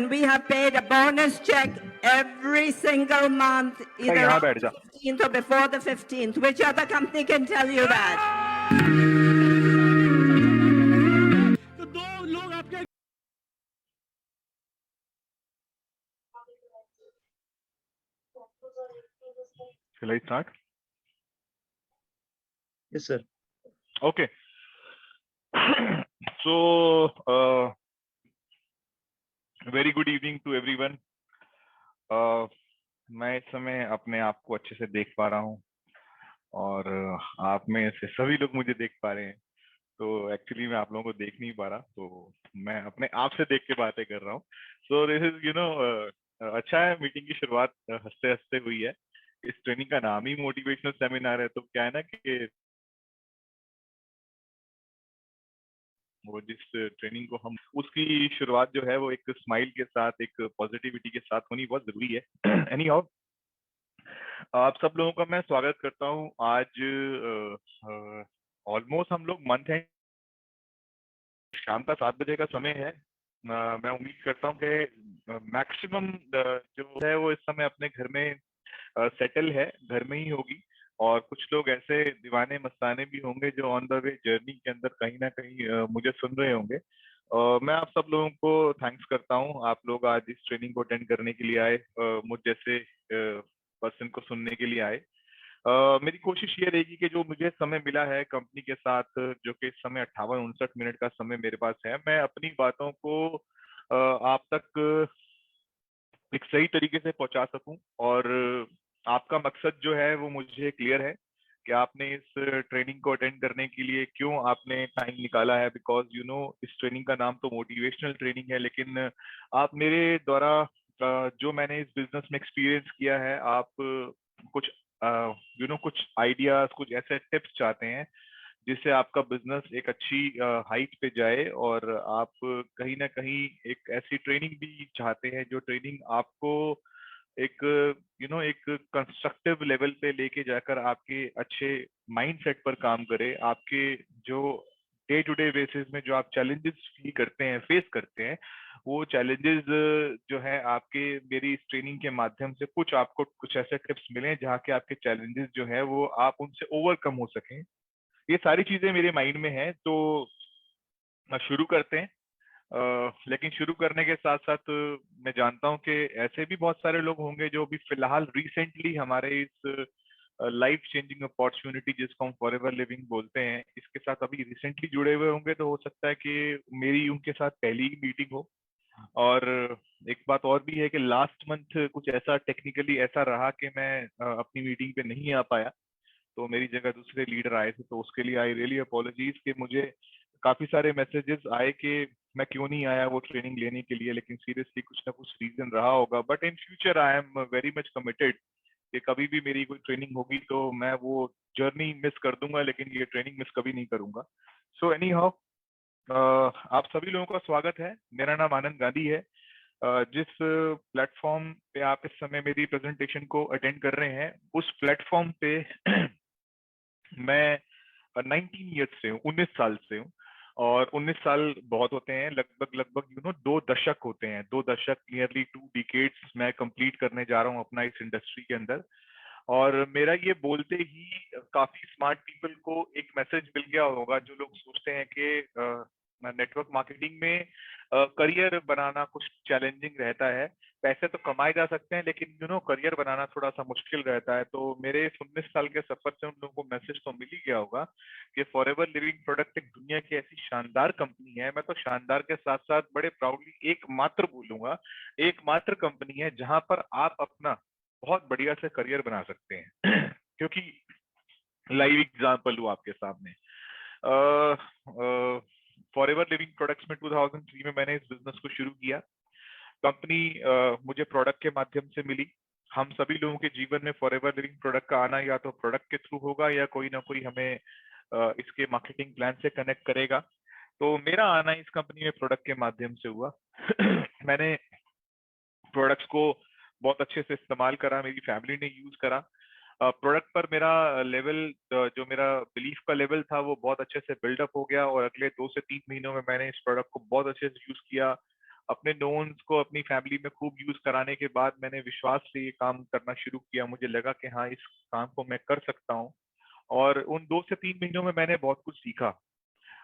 and we have paid a bonus check every single month, either यहाँ on बैठ the जा 15th or before the 15th. Which other company can tell you that? तो दो लोग आपके Shall I start? Yes, sir. Okay. So, very good evening to everyone. मैं इस समय अपने आप को अच्छे से देख पा रहा हूँ और आप में से सभी लोग मुझे देख पा रहे हैं। तो एक्चुअली मैं आप लोगों को देख नहीं पा रहा, तो मैं अपने आप से देख के बातें कर रहा हूँ। सो दिस इज अच्छा है, मीटिंग की शुरुआत हंसते हंसते हुई है। इस ट्रेनिंग का नाम ही मोटिवेशनल सेमिनार है, तो क्या है ना कि वो जिस ट्रेनिंग को हम उसकी शुरुआत जो है वो एक स्माइल के साथ, एक पॉजिटिविटी के साथ होनी बहुत जरूरी है। एनी हाउ, आप सब लोगों का मैं स्वागत करता हूँ। आज ऑलमोस्ट हम लोग मंथ है, शाम का 7 बजे का समय है। मैं उम्मीद करता हूँ कि मैक्सिमम जो है वो इस समय अपने घर में सेटल है, घर में ही होगी, और कुछ लोग ऐसे दीवाने मस्ताने भी होंगे जो ऑन द वे जर्नी के अंदर कहीं ना कहीं मुझे सुन रहे होंगे। मैं आप सब लोगों को थैंक्स करता हूँ, आप लोग आज इस ट्रेनिंग को अटेंड करने के लिए आए, मुझ जैसे पर्सन को सुनने के लिए आए। मेरी कोशिश ये रहेगी कि जो मुझे समय मिला है कंपनी के साथ, जो कि इस समय 58-59 मिनट का समय मेरे पास है, मैं अपनी बातों को आप तक एक सही तरीके से पहुंचा सकूं। और आपका मकसद जो है वो मुझे क्लियर है कि आपने इस ट्रेनिंग को अटेंड करने के लिए क्यों आपने टाइम निकाला है। बिकॉज इस ट्रेनिंग का नाम तो मोटिवेशनल ट्रेनिंग है, लेकिन आप मेरे द्वारा जो मैंने इस बिजनेस में एक्सपीरियंस किया है, आप कुछ कुछ आइडियाज, कुछ ऐसे टिप्स चाहते हैं जिससे आपका बिजनेस एक अच्छी हाइट पे जाए, और आप कहीं ना कहीं एक ऐसी ट्रेनिंग भी चाहते हैं जो ट्रेनिंग आपको एक एक कंस्ट्रक्टिव लेवल पे लेके जाकर आपके अच्छे माइंडसेट पर काम करे। आपके जो डे टू डे बेसिस में जो आप चैलेंजेस फील करते हैं, फेस करते हैं, वो चैलेंजेस जो है आपके मेरी इस ट्रेनिंग के माध्यम से कुछ आपको कुछ ऐसे टिप्स मिले जहाँ के आपके चैलेंजेस जो है वो आप उनसे ओवरकम हो सकें। ये सारी चीजें मेरे माइंड में है, तो शुरू करते हैं। लेकिन शुरू करने के साथ साथ मैं जानता हूं कि ऐसे भी बहुत सारे लोग होंगे जो भी फिलहाल रिसेंटली हमारे इस लाइफ चेंजिंग अपॉर्चुनिटी जिसको हम फॉरएवर लिविंग बोलते हैं, इसके साथ अभी रिसेंटली जुड़े हुए होंगे। तो हो सकता है कि मेरी उनके साथ पहली ही मीटिंग हो। और एक बात और भी है कि लास्ट मंथ कुछ ऐसा टेक्निकली ऐसा रहा कि मैं अपनी मीटिंग पे नहीं आ पाया, तो मेरी जगह दूसरे लीडर आए थे, तो उसके लिए आई रियली अपोलॉजीज कि मुझे काफी सारे मैसेजेस आए कि मैं क्यों नहीं आया वो ट्रेनिंग लेने के लिए। लेकिन सीरियसली कुछ ना कुछ रीजन रहा होगा, but in future I am very much committed कि कभी भी मेरी कोई ट्रेनिंग होगी तो मैं वो जर्नी मिस कर दूंगा, लेकिन ये ट्रेनिंग मिस कभी नहीं करूंगा। सो एनी हाउ, आप सभी लोगों का स्वागत है। मेरा नाम आनंद गांधी है। जिस प्लेटफॉर्म पे आप इस समय मेरी प्रेजेंटेशन को अटेंड कर रहे हैं, उस प्लेटफॉर्म पे मैं 19 ईयर्स से हूँ, 19 साल से हूँ। और 19 साल बहुत होते हैं, लगभग लगभग 2 दशक होते हैं, 2 दशक, नियरली 2 डिकेड्स मैं कंप्लीट करने जा रहा हूँ अपना इस इंडस्ट्री के अंदर। और मेरा ये बोलते ही काफी स्मार्ट पीपल को एक मैसेज मिल गया होगा, जो लोग सोचते हैं कि नेटवर्क मार्केटिंग में करियर बनाना कुछ चैलेंजिंग रहता है। पैसे तो कमाए जा सकते हैं, लेकिन करियर बनाना थोड़ा सा मुश्किल रहता है। तो मेरे 19 साल के सफर से उन लोगों को मैसेज तो मिल ही गया होगा कि फॉरएवर लिविंग प्रोडक्ट एक दुनिया की ऐसी शानदार कंपनी है। मैं तो शानदार के साथ साथ बड़े प्राउडली एकमात्र बोलूंगा, एकमात्र कंपनी है जहां पर आप अपना बहुत बढ़िया से करियर बना सकते हैं। क्योंकि लाइव एग्जाम्पल हूँ आपके सामने। फॉरएवर लिविंग प्रोडक्ट्स में 2003 में मैंने इस बिजनेस को शुरू किया। कंपनी मुझे प्रोडक्ट के माध्यम से मिली। हम सभी लोगों के जीवन में फॉरएवर लिविंग प्रोडक्ट का आना या तो प्रोडक्ट के थ्रू होगा या कोई ना कोई हमें इसके मार्केटिंग प्लान से कनेक्ट करेगा। तो मेरा आना इस कंपनी में प्रोडक्ट के माध्यम से हुआ। मैंने प्रोडक्ट्स को बहुत अच्छे से इस्तेमाल करा, मेरी फैमिली ने यूज करा। प्रोडक्ट पर मेरा लेवल, जो मेरा बिलीफ का लेवल था, वो बहुत अच्छे से बिल्डअप हो गया, और अगले 2 से 3 महीनों में मैंने इस प्रोडक्ट को बहुत अच्छे से यूज किया। अपने नोन्स को अपनी फैमिली में खूब यूज कराने के बाद मैंने विश्वास से ये काम करना शुरू किया। मुझे लगा कि हाँ, इस काम को मैं कर सकता हूँ। और उन 2 से 3 महीनों में मैंने बहुत कुछ सीखा।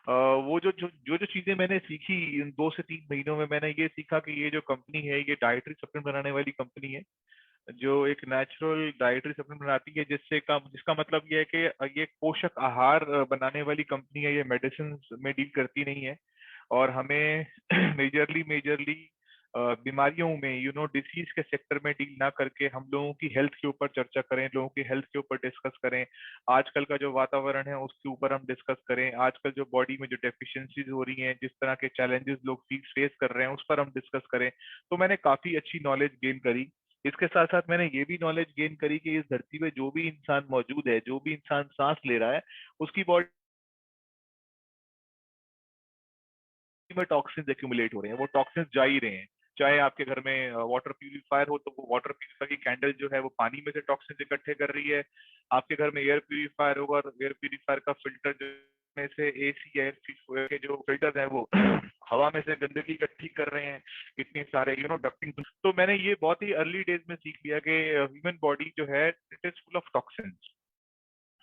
वो जो चीजें मैंने सीखी इन 2 से 3 महीनों में, मैंने ये सीखा कि ये जो कंपनी है, ये डाइटरी सप्लीमेंट बनाने वाली कंपनी है, जो एक नेचुरल डाइटरी सप्लीमेंट बनाती है, जिसका मतलब ये है कि ये एक पोषक आहार बनाने वाली कंपनी है। ये मेडिसिन में डील करती नहीं है। और हमें मेजरली मेजरली बीमारियों में, डिसीज के सेक्टर में डील ना करके हम लोगों की हेल्थ के ऊपर चर्चा करें, लोगों की हेल्थ के ऊपर डिस्कस करें। आजकल का जो वातावरण है उसके ऊपर हम डिस्कस करें। आजकल जो बॉडी में जो डेफिशिएंसीज हो रही हैं, जिस तरह के चैलेंजेस लोग फेस कर रहे हैं, उस पर हम डिस्कस करें। तो मैंने काफी अच्छी नॉलेज गेन करी। इसके साथ साथ मैंने ये भी नॉलेज गेन करी कि इस धरती पे जो भी इंसान मौजूद है, जो भी इंसान सांस ले रहा है, उसकी बॉडी में टॉक्सिन्स एक्यूमुलेट हो रहे हैं। वो टॉक्सिन्स जा ही रहे हैं। चाहे आपके घर में वाटर प्यूरिफायर हो, तो वो वाटर प्यूरिफायर की कैंडल जो है वो पानी में से टॉक्सिन्स इकट्ठे कर रही है। आपके घर में एयर प्यूरिफायर होगा, और एयर प्यूरिफायर का फिल्टर जो में से एसी एयर के जो फिल्टर है वो हवा में से गंदगी इकट्ठी कर रहे हैं। इतने सारे डक्टिंग। तो मैंने ये बहुत ही अर्ली डेज में सीख लिया कि ह्यूमन बॉडी जो है, it is full of toxins.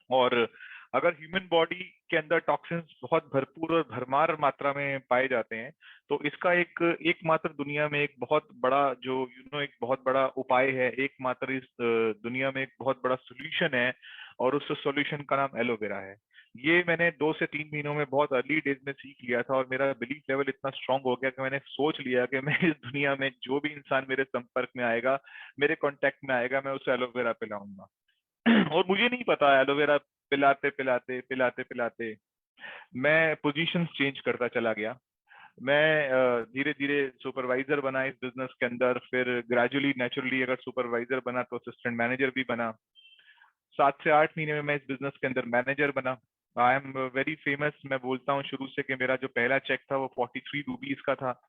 और अगर ह्यूमन बॉडी के अंदर टॉक्सिन्स बहुत भरपूर और भरमार मात्रा में पाए जाते हैं, तो इसका एकमात्र दुनिया में एक बहुत बड़ा जो एक बहुत बड़ा उपाय है, एकमात्र इस दुनिया में एक बहुत बड़ा सोल्यूशन है, और उस सोल्यूशन का नाम एलोवेरा है। ये मैंने 2 से 3 महीनों में बहुत अर्ली डेज में सीख लिया था, और मेरा बिलीफ लेवल इतना स्ट्रांग हो गया कि मैंने सोच लिया कि मैं इस दुनिया में जो भी इंसान मेरे संपर्क में आएगा, मेरे कांटेक्ट में आएगा, मैं उसे एलोवेरा पिलाऊंगा। और मुझे नहीं पता, एलोवेरा पिलाते पिलाते पिलाते पिलाते मैं पोजीशंस चेंज करता चला गया। मैं धीरे धीरे सुपरवाइजर बना इस बिजनेस के अंदर, फिर ग्रेजुअली नेचुरली अगर सुपरवाइजर बना तो असिस्टेंट मैनेजर भी बना। 7 से 8 महीने में मैं इस बिजनेस के अंदर मैनेजर बना। I am very famous. मैं बोलता हूँ शुरू से कि मेरा जो पहला चेक था वो 43 रूपीज का था,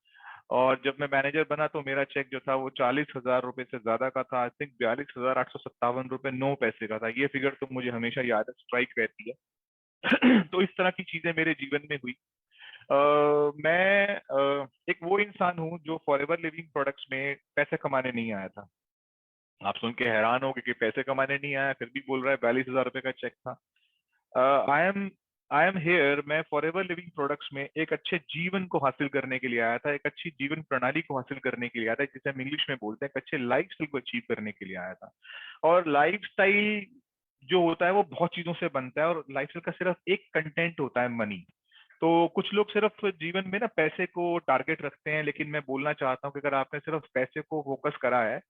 और जब मैं मैनेजर बना तो मेरा चेक जो था वो 40,000 रुपए से ज्यादा का था। आई थिंक 42,857 रुपए 9 पैसे का था। ये फिगर तो मुझे हमेशा याद है, स्ट्राइक रहती है। तो इस तरह की चीजें मेरे जीवन में हुई। मैं एक वो इंसान हूँ जो फॉरएवर लिविंग प्रोडक्ट्स में पैसे कमाने नहीं आया था। आप सुन के हैरान हो कि पैसे कमाने नहीं आया, फिर भी बोल रहा है 42,000 रुपए का चेक था। I am here. मैं फॉरएवर लिविंग प्रोडक्ट्स में एक अच्छे जीवन को हासिल करने के लिए आया था, एक अच्छी जीवन प्रणाली को हासिल करने के लिए आया था, जिसे हम इंग्लिश में बोलते हैं एक अच्छे लाइफ स्टाइल को अचीव करने के लिए आया था। और लाइफ स्टाइल जो होता है वो बहुत चीजों से बनता है, और लाइफ स्टाइल का सिर्फ एक कंटेंट होता है, मनी। तो कुछ लोग सिर्फ जीवन में ना पैसे को टारगेट रखते हैं, लेकिन मैं बोलना चाहता हूँ कि अगर आपने सिर्फ पैसे को फोकस करा है,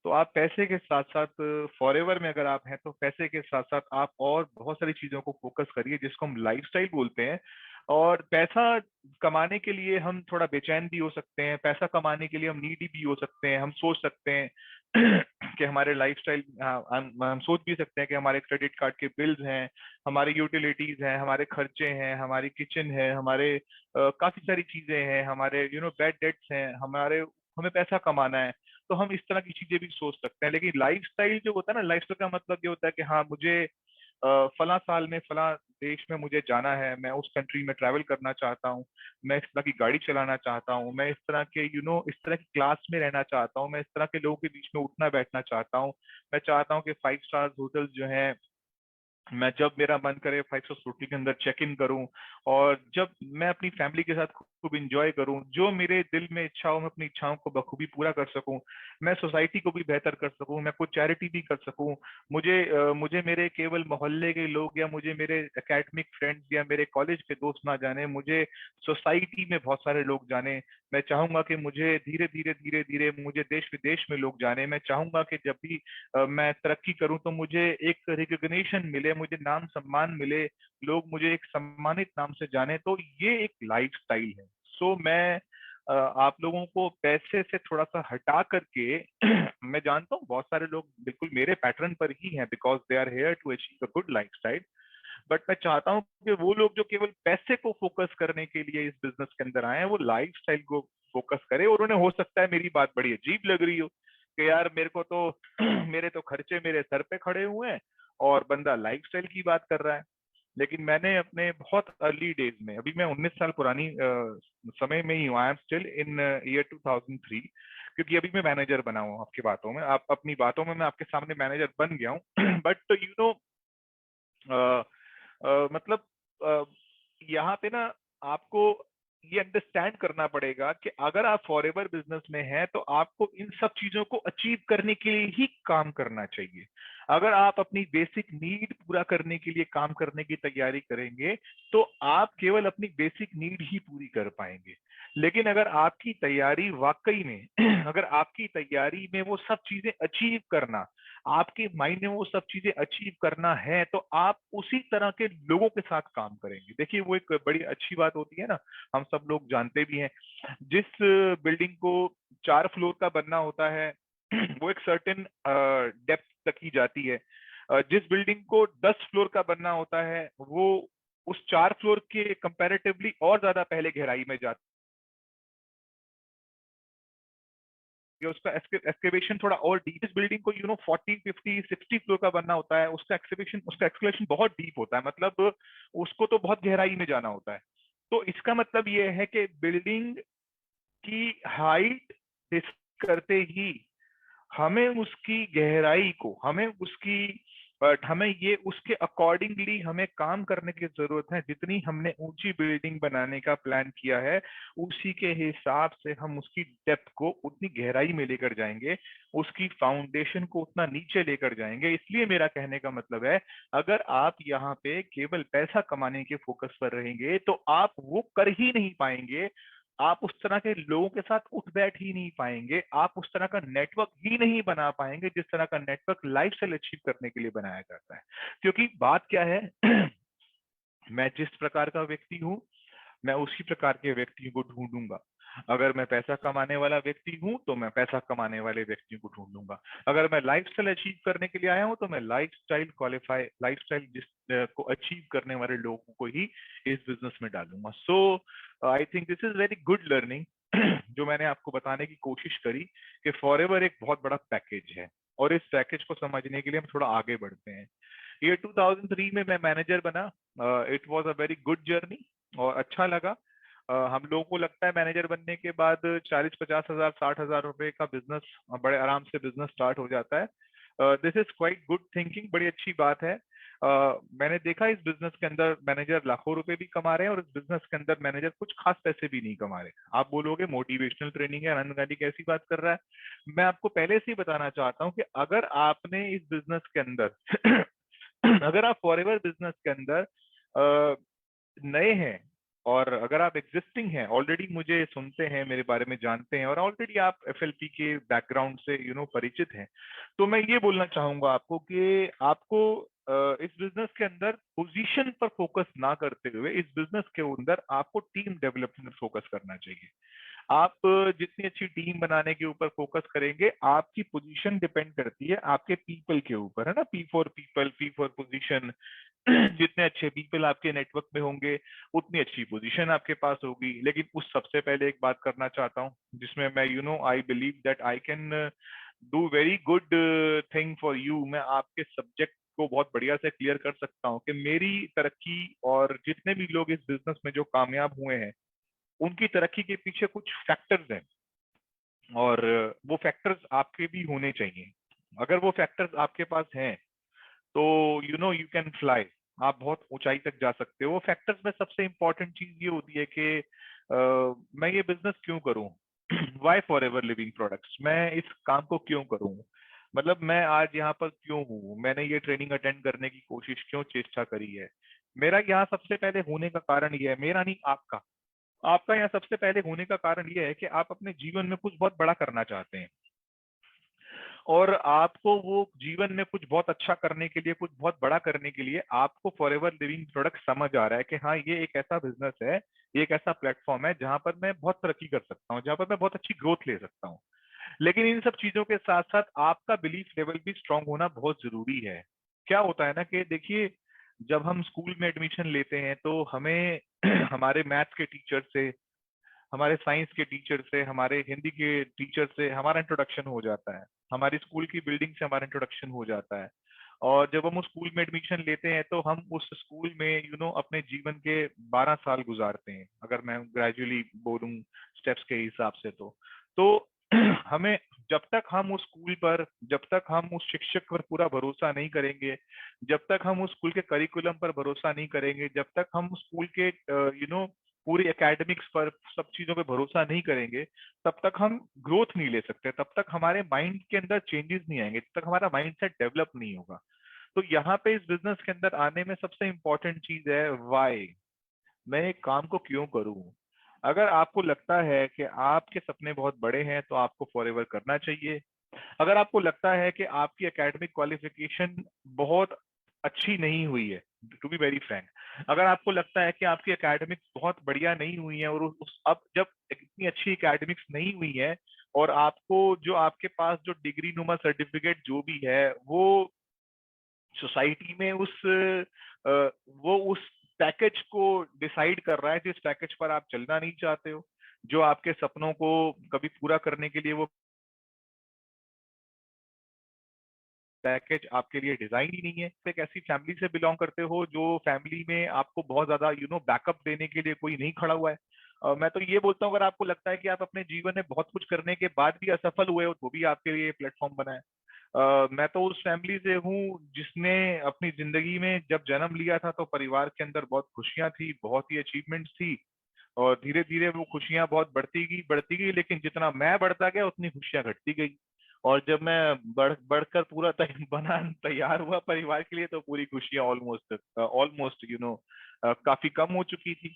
तो आप पैसे के साथ साथ फॉरएवर में अगर आप हैं, तो पैसे के साथ साथ आप और बहुत सारी चीजों को फोकस करिए, जिसको हम लाइफस्टाइल बोलते हैं। और पैसा कमाने के लिए हम थोड़ा बेचैन भी हो सकते हैं, पैसा कमाने के लिए हम नीडी भी हो सकते हैं। हम सोच सकते हैं कि हमारे लाइफस्टाइल, हम सोच भी सकते हैं कि हमारे क्रेडिट कार्ड के बिल्स हैं, हमारे यूटिलिटीज हैं, हमारे खर्चे हैं, हमारी किचन है, हमारे काफी सारी चीजें हैं, हमारे बैड डेट्स हैं, हमें पैसा कमाना है। तो हम इस तरह की चीजें भी सोच सकते हैं। लेकिन लाइफस्टाइल जो होता है ना, लाइफस्टाइल का मतलब ये होता है कि हाँ, मुझे फला साल में फला देश में मुझे जाना है, मैं उस कंट्री में ट्रैवल करना चाहता हूँ, मैं इस तरह की गाड़ी चलाना चाहता हूँ, मैं इस तरह के इस तरह की क्लास में रहना चाहता हूँ, मैं इस तरह के लोगों के बीच में उठना बैठना चाहता हूँ। मैं चाहता हूँ कि 5 स्टार होटल्स जो हैं, मैं जब मेरा मन करे 5 स्टार होटल के अंदर चेक इन करूं, और जब मैं अपनी फैमिली के साथ खूब इंजॉय करूं, जो मेरे दिल में इच्छा हो मैं अपनी इच्छाओं को बखूबी पूरा कर सकूं, मैं सोसाइटी को भी बेहतर कर सकूं, मैं कुछ चैरिटी भी कर सकूं। मुझे मेरे केवल मोहल्ले के लोग या मुझे मेरे एकेडमिक फ्रेंड्स या मेरे कॉलेज के दोस्त ना जाने, मुझे सोसाइटी में बहुत सारे लोग जाने। मैं चाहूंगा कि मुझे धीरे धीरे धीरे धीरे मुझे देश विदेश में लोग जाने। मैं चाहूंगा कि जब भी मैं तरक्की करूं तो मुझे एक रिकॉग्निशन मिले, मुझे नाम सम्मान मिले, लोग मुझे एक सम्मानित नाम से जाने। तो ये एक लाइफ स्टाइल है। सो मैं आप लोगों को पैसे से थोड़ा सा हटा करके मैं जानता हूँ बहुत सारे लोग बिल्कुल मेरे पैटर्न पर ही हैं, because they are here to achieve a good life style. But मैं चाहता हूँ कि वो लोग जो केवल पैसे को फोकस करने के लिए इस बिजनेस के अंदर आए हैं, वो लाइफ स्टाइल को फोकस करे। और उन्हें हो सकता है मेरी बात बड़ी अजीब लग रही हो कि यार मेरे को तो मेरे तो खर्चे मेरे सर पे खड़े हुए हैं, और बंदा लाइफ स्टाइल की बात कर रहा है। लेकिन मैंने अपने बहुत अर्ली डेज में, अभी मैं 19 साल पुरानी समय में ही हूँ, I am still in year 2003, क्योंकि अभी मैं मैनेजर बना हूँ आपकी बातों में, आप अपनी बातों में मैं आपके सामने मैनेजर बन गया हूँ बट यू नो मतलब यहाँ पे ना आपको ये अंडरस्टैंड करना पड़ेगा कि अगर आप फॉरएवर बिजनेस में हैं तो आपको इन सब चीजों को अचीव करने के लिए ही काम करना चाहिए। अगर आप अपनी बेसिक नीड पूरा करने के लिए काम करने की तैयारी करेंगे तो आप केवल अपनी बेसिक नीड ही पूरी कर पाएंगे। लेकिन अगर आपकी तैयारी वाकई में अगर आपकी तैयारी में वो सब चीजें अचीव करना, आपके माइंड में वो सब चीजें अचीव करना है, तो आप उसी तरह के लोगों के साथ काम करेंगे। देखिए वो एक बड़ी अच्छी बात होती है ना, हम सब लोग जानते भी हैं, जिस बिल्डिंग को 4 फ्लोर का बनना होता है वो एक सर्टेन डेप्थ तक ही जाती है। जिस बिल्डिंग को 10 फ्लोर का बनना होता है वो उस 4 फ्लोर के कंपैरेटिवली और ज्यादा पहले गहराई में जाती है, उसका एक्सकेवेशन थोड़ा और डीप। इस बिल्डिंग को 40 50 60 फ्लोर का बनना होता है, उसका एक्सकेवेशन बहुत डीप होता है, मतलब उसको तो बहुत गहराई में जाना होता है। तो इसका मतलब ये है कि बिल्डिंग की हाइट करते ही हमें उसकी गहराई को, हमें ये उसके अकॉर्डिंगली हमें काम करने की जरूरत है। जितनी हमने ऊंची बिल्डिंग बनाने का प्लान किया है उसी के हिसाब से हम उसकी डेप्थ को उतनी गहराई में लेकर जाएंगे, उसकी फाउंडेशन को उतना नीचे लेकर जाएंगे। इसलिए मेरा कहने का मतलब है, अगर आप यहाँ पे केवल पैसा कमाने के फोकस पर रहेंगे तो आप वो कर ही नहीं पाएंगे, आप उस तरह के लोगों के साथ उठ बैठ ही नहीं पाएंगे, आप उस तरह का नेटवर्क ही नहीं बना पाएंगे जिस तरह का नेटवर्क लाइफस्टाइल अचीव करने के लिए बनाया जाता है। क्योंकि बात क्या है मैं जिस प्रकार का व्यक्ति हूं मैं उसी प्रकार के व्यक्ति को ढूंढूंगा। अगर मैं पैसा कमाने वाला व्यक्ति हूं तो मैं पैसा कमाने वाले व्यक्ति को ढूंढूंगा। अगर मैं लाइफस्टाइल अचीव करने के लिए आया हूं तो मैं लाइफस्टाइल जिस को अचीव करने वाले लोगों को ही इस बिजनेस में डालूंगा। So I think this is very good learning जो मैंने आपको बताने की कोशिश करी कि फॉरएवर एक बहुत बड़ा पैकेज है, और इस पैकेज को समझने के लिए हम थोड़ा आगे बढ़ते हैं। ये 2003 में मैं मैनेजर बना। It was a very good journey और अच्छा लगा। हम लोगों को लगता है मैनेजर बनने के बाद 40-50 हजार 60 हजार रुपए का बिजनेस बड़े आराम से बिजनेस स्टार्ट हो जाता है। This is quite good thinking, बड़ी अच्छी बात है। मैंने देखा इस बिजनेस के अंदर मैनेजर लाखों रुपए भी कमा रहे हैं और इस बिजनेस के अंदर मैनेजर कुछ खास पैसे भी नहीं कमा रहे। आप बोलोगे मोटिवेशनल ट्रेनिंग है, आनंद गांधी कैसी बात कर रहा है। मैं आपको पहले से ही बताना चाहता हूँ कि अगर आपने इस बिजनेस के अंदर अगर आप फॉरएवर बिजनेस के अंदर नए हैं और अगर आप एग्जिस्टिंग हैं, ऑलरेडी मुझे सुनते हैं, मेरे बारे में जानते हैं और ऑलरेडी आप एफएलपी के बैकग्राउंड से परिचित हैं, तो मैं ये बोलना चाहूंगा आपको कि आपको इस बिजनेस के अंदर पोजीशन पर फोकस ना करते हुए इस बिजनेस के अंदर आपको टीम डेवलपमेंट फोकस करना चाहिए। आप जितनी अच्छी टीम बनाने के ऊपर फोकस करेंगे, आपकी पोजीशन डिपेंड करती है आपके पीपल के ऊपर, है ना। P for people, P for position. जितने अच्छे पीपल आपके नेटवर्क में होंगे उतनी अच्छी पोजीशन आपके पास होगी। लेकिन उस सबसे पहले एक बात करना चाहता हूँ जिसमें मैं आई believe that I can do very good thing for you. मैं आपके सब्जेक्ट को बहुत बढ़िया से क्लियर कर सकता हूँ कि मेरी तरक्की और जितने भी लोग इस बिजनेस में जो कामयाब हुए हैं उनकी तरक्की के पीछे कुछ फैक्टर्स हैं और वो फैक्टर्स आपके भी होने चाहिए। अगर वो फैक्टर्स आपके पास हैं तो यू कैन फ्लाई, आप बहुत ऊंचाई तक जा सकते हो। वो फैक्टर्स में सबसे इंपॉर्टेंट चीज ये होती है कि मैं ये बिजनेस क्यों करूं why for ever living Products, मैं इस काम को क्यों करूं, मतलब मैं आज यहाँ पर क्यों हूँ, मैंने ये ट्रेनिंग अटेंड करने की कोशिश क्यों चेष्टा करी है। मेरा यहाँ सबसे पहले होने का कारण ये है, मेरा नहीं आपका, आपका यहाँ सबसे पहले होने का कारण ये है कि आप अपने जीवन में कुछ बहुत बड़ा करना चाहते हैं और आपको वो जीवन में कुछ बहुत अच्छा करने के लिए, कुछ बहुत बड़ा करने के लिए आपको फॉरएवर लिविंग प्रोडक्ट समझ आ रहा है कि हाँ ये एक ऐसा बिजनेस है, ये एक ऐसा प्लेटफॉर्म है जहां पर मैं बहुत तरक्की कर सकता हूँ, जहां पर मैं बहुत अच्छी ग्रोथ ले सकता हूँ। लेकिन इन सब चीजों के साथ साथ आपका बिलीफ लेवल भी स्ट्रांग होना बहुत जरूरी है। क्या होता है ना कि देखिए, जब हम स्कूल में एडमिशन लेते हैं तो हमें हमारे मैथ्स के टीचर से, हमारे साइंस के टीचर से, हमारे हिंदी के टीचर से हमारा इंट्रोडक्शन हो जाता है, हमारी स्कूल की बिल्डिंग से हमारा इंट्रोडक्शन हो जाता है। और जब हम उस स्कूल में एडमिशन लेते हैं तो हम उस स्कूल में अपने जीवन के 12 साल गुजारते हैं, अगर मैं ग्रेजुअली बोलूं स्टेप्स के हिसाब से। तो हमें जब तक हम उस स्कूल पर, जब तक हम उस शिक्षक पर पूरा भरोसा नहीं करेंगे, जब तक हम उस स्कूल के करिकुलम पर भरोसा नहीं करेंगे, जब तक हम स्कूल के पूरी एकेडमिक्स पर, सब चीजों पे भरोसा नहीं करेंगे, तब तक हम ग्रोथ नहीं ले सकते, तब तक हमारे माइंड के अंदर चेंजेस नहीं आएंगे, तब तक हमारा माइंड सेट डेवलप नहीं होगा। तो यहाँ पे इस बिजनेस के अंदर आने में सबसे इंपॉर्टेंट चीज है वाई। मैं एक काम को क्यों करूं? अगर आपको लगता है कि आपके सपने बहुत बड़े हैं तो आपको फॉरएवर करना चाहिए। अगर आपको लगता है कि आपकी एकेडमिक क्वालिफिकेशन बहुत अच्छी नहीं हुई है, टू बी वेरी फ्रैंक, अगर आपको लगता है कि आपकी एकेडमिक्स बहुत बढ़िया नहीं हुई है, और अब जब इतनी अच्छी एकेडमिक्स नहीं हुई है और आपको जो आपके पास जो डिग्री नुमा सर्टिफिकेट जो भी है वो सोसाइटी में वो उस पैकेज को डिसाइड कर रहा है जिस पैकेज पर आप चलना नहीं चाहते हो, जो आपके सपनों को कभी पूरा करने के लिए वो पैकेज आपके लिए डिजाइन ही नहीं है। तो एक ऐसी फैमिली से बिलोंग करते हो जो फैमिली में आपको बहुत ज्यादा बैकअप देने के लिए कोई नहीं खड़ा हुआ है। मैं तो ये बोलता हूँ, अगर आपको लगता है कि आप अपने जीवन में बहुत कुछ करने के बाद भी असफल हुए हो तो भी आपके लिए प्लेटफॉर्म बना है। मैं तो उस फैमिली से हूँ जिसने अपनी जिंदगी में जब जन्म लिया था तो परिवार के अंदर बहुत खुशियां थी, बहुत ही अचीवमेंट्स थी, और धीरे धीरे वो खुशियां बहुत बढ़ती गई, लेकिन जितना मैं बढ़ता गया उतनी खुशियां घटती गई। और जब मैं बढ़कर पूरा बना तैयार हुआ परिवार के लिए तो पूरी खुशियां ऑलमोस्ट ऑलमोस्ट काफी कम हो चुकी थी।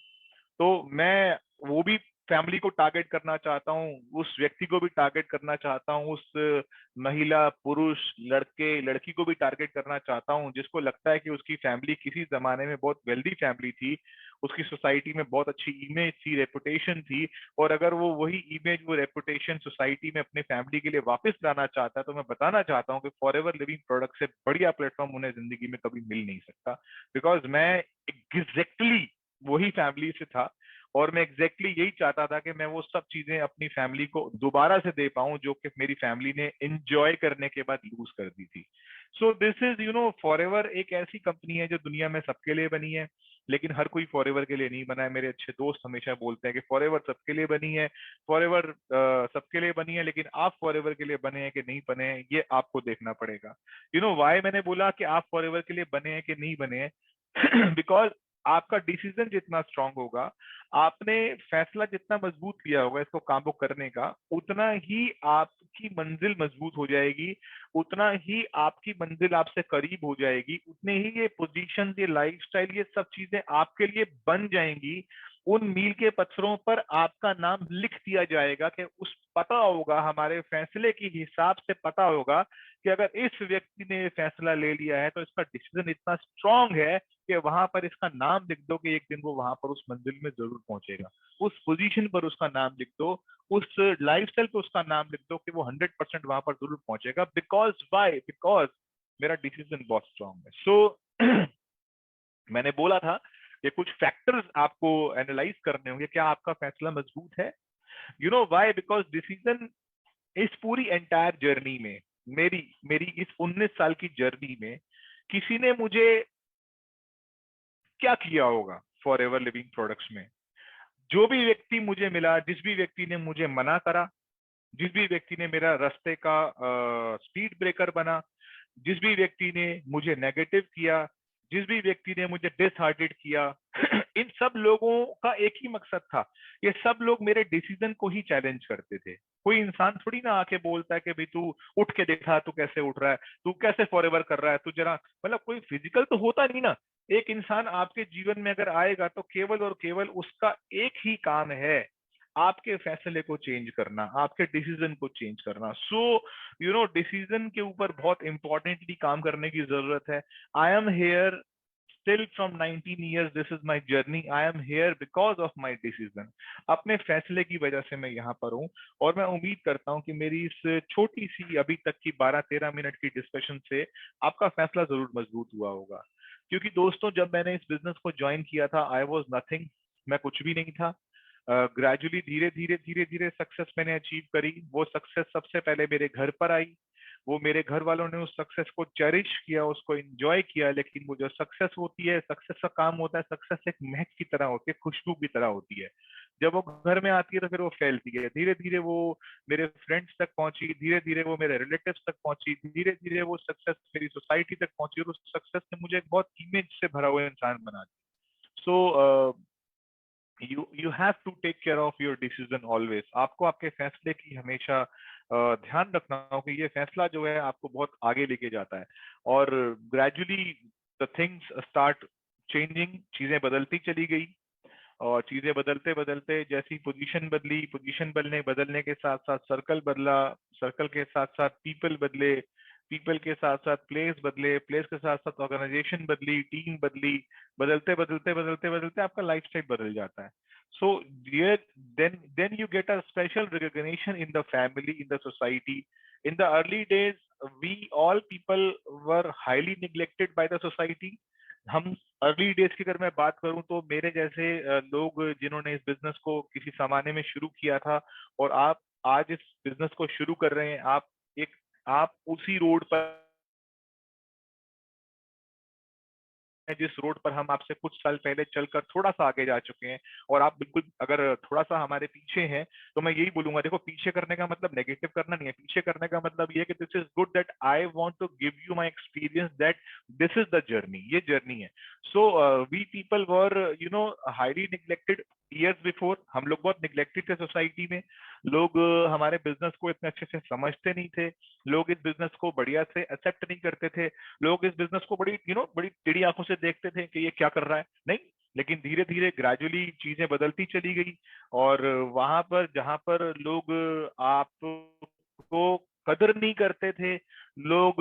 तो मैं वो भी फैमिली को टारगेट करना चाहता हूँ, उस व्यक्ति को भी टारगेट करना चाहता हूँ, उस महिला पुरुष लड़के लड़की को भी टारगेट करना चाहता हूँ जिसको लगता है कि उसकी फैमिली किसी जमाने में बहुत वेल्दी फैमिली थी, उसकी सोसाइटी में बहुत अच्छी इमेज थी, रेपुटेशन थी, और अगर वो वही इमेज वो रेपुटेशन सोसाइटी में अपने फैमिली के लिए वापस लाना चाहता है तो मैं बताना चाहता हूँ कि फॉरएवर लिविंग प्रोडक्ट से बढ़िया प्लेटफॉर्म उन्हें जिंदगी में कभी मिल नहीं सकता। बिकॉज मैं एग्जैक्टली वही फैमिली से था और मैं एग्जैक्टली यही चाहता था कि मैं वो सब चीजें अपनी फैमिली को दोबारा से दे पाऊं जो कि मेरी फैमिली ने एंजॉय करने के बाद लूज कर दी थी। सो दिस इज फॉरएवर एक ऐसी कंपनी है जो दुनिया में सबके लिए बनी है, लेकिन हर कोई फॉरएवर के लिए नहीं बना है। मेरे अच्छे दोस्त हमेशा बोलते हैं कि फॉरएवर सबके लिए बनी है, फॉरएवर सबके लिए बनी है, लेकिन आप फॉरएवर के लिए बने हैं कि नहीं बने हैं ये आपको देखना पड़ेगा। वाई मैंने बोला कि आप फॉरएवर के लिए बने हैं कि नहीं बने हैं बिकॉज आपका डिसीजन जितना स्ट्रांग होगा, आपने फैसला जितना मजबूत लिया होगा इसको काम को करने का, उतना ही आपकी मंजिल मजबूत हो जाएगी, उतना ही आपकी मंजिल आपसे करीब हो जाएगी, उतने ही ये पोजीशन, ये लाइफस्टाइल, ये सब चीजें आपके लिए बन जाएंगी। उन मील के पत्थरों पर आपका नाम लिख दिया जाएगा कि उस पता होगा, हमारे फैसले के हिसाब से पता होगा कि अगर इस व्यक्ति ने फैसला ले लिया है तो इसका डिसीजन इतना स्ट्रांग है कि वहां पर इसका नाम लिख दो कि एक दिन वो वहां पर उस मंजिल में जरूर पहुंचेगा, उस पोजीशन पर उसका नाम लिख दो, उस लाइफस्टाइल पे उसका नाम लिख दो कि वो 100% वहां पर जरूर पहुंचेगा। Because why? बिकॉज मेरा डिसीजन बहुत स्ट्रांग है। सो मैंने बोला था कि कुछ फैक्टर्स आपको एनालाइज करने होंगे, क्या आपका फैसला मजबूत है? वाई? बिकॉज डिसीजन इस पूरी एंटायर जर्नी में, मेरी मेरी इस 19 साल की जर्नी में किसी ने मुझे क्या किया होगा फॉरएवर लिविंग प्रोडक्ट्स में? जो भी व्यक्ति मुझे मिला, जिस भी व्यक्ति ने मुझे मना करा, जिस भी व्यक्ति ने मेरा रास्ते का स्पीड ब्रेकर बना, जिस भी व्यक्ति ने मुझे नेगेटिव किया, जिस भी व्यक्ति ने मुझे डिसहार्टेड किया इन सब लोगों का एक ही मकसद था, ये सब लोग मेरे डिसीजन को ही चैलेंज करते थे। कोई इंसान थोड़ी ना आके बोलता है कि भाई तू उठ के देखा, तू कैसे उठ रहा है, तू कैसे फॉरएवर कर रहा है, तू जरा, मतलब कोई फिजिकल तो होता नहीं ना। एक इंसान आपके जीवन में अगर आएगा तो केवल और केवल उसका एक ही काम है, आपके फैसले को चेंज करना, आपके डिसीजन को चेंज करना। सो डिसीजन के ऊपर बहुत इंपॉर्टेंटली काम करने की जरूरत है। I am here still from 19 years, this is my journey, I am here because of my decision। अपने फैसले की वजह से मैं यहाँ पर हूँ, और मैं उम्मीद करता हूँ कि मेरी इस छोटी सी अभी तक की 12-13 मिनट की डिस्कशन से आपका फैसला जरूर मजबूत हुआ होगा। क्योंकि दोस्तों, जब मैंने इस बिजनेस को ज्वाइन किया था, आई वॉज नथिंग, मैं कुछ भी नहीं था। ग्रेजुअली धीरे धीरे सक्सेस मैंने अचीव करी। वो सक्सेस सबसे पहले मेरे घर पर आई, वो मेरे घर वालों ने उस सक्सेस को चेरिश किया, उसको एंजॉय किया, लेकिन वो जो सक्सेस होती है, सक्सेस का काम होता है, सक्सेस एक महक की तरह होती है, खुशबू की तरह होती है। जब वो घर में आती है तो फिर वो फैलती है, धीरे धीरे वो मेरे फ्रेंड्स तक पहुंची, धीरे धीरे वो मेरे रिलेटिव्स तक पहुंची, धीरे धीरे वो सक्सेस मेरी सोसाइटी तक पहुंची, और उस सक्सेस ने मुझे एक बहुत इमेज से भरा हुआ इंसान बना दिया। सो you have to take care of your decision always। आपको आपके फैसले की हमेशा ध्यान रखना हो कि ये फैसला जो है आपको बहुत आगे लेके जाता है। और gradually the things start changing, चीजें बदलती चली गई, और चीजें बदलते बदलते जैसी पोजीशन बदली, पोजीशन बदलने के साथ साथ सर्कल बदला, सर्कल के साथ साथ पीपल बदले, पीपल के साथ साथ प्लेस बदले, प्लेस के साथ साथ ऑर्गेनाइजेशन बदली, टीम बदली, बदलते बदलते बदलते बदलते आपका लाइफस्टाइल बदल जाता है। So then you get a special recognition in the family, in the society। In the early days, we all people were highly neglected by the society। हम अर्ली डेज की अगर मैं बात करूं तो मेरे जैसे लोग जिन्होंने इस बिजनेस को किसी जमाने में शुरू किया था, और आप आज इस बिजनेस को शुरू कर रहे हैं, आप उसी रोड पर जिस रोड पर हम आपसे कुछ साल पहले चलकर थोड़ा सा आगे जा चुके हैं। और आप बिल्कुल अगर थोड़ा सा हमारे पीछे हैं तो मैं यही बोलूंगा, देखो पीछे करने का मतलब नेगेटिव करना नहीं है, पीछे करने का मतलब ये कि this is good that I want to give you my experience that this is the journey, ये जर्नी है। So we people were highly neglected years before. हम लोग बहुत निग्लेक्टेड थे सोसाइटी में, लोग हमारे बिजनेस को इतने अच्छे से समझते नहीं थे, लोग इस बिजनेस को बढ़िया से एक्सेप्ट नहीं करते थे, लोग इस बिजनेस को बड़ी बड़ी टेढ़ी आंखों से देखते थे कि ये क्या कर रहा है, नहीं। लेकिन धीरे धीरे ग्रेजुअली चीजें बदलती चली गई, और वहां पर जहां पर लोग आपको कदर नहीं करते थे, लोग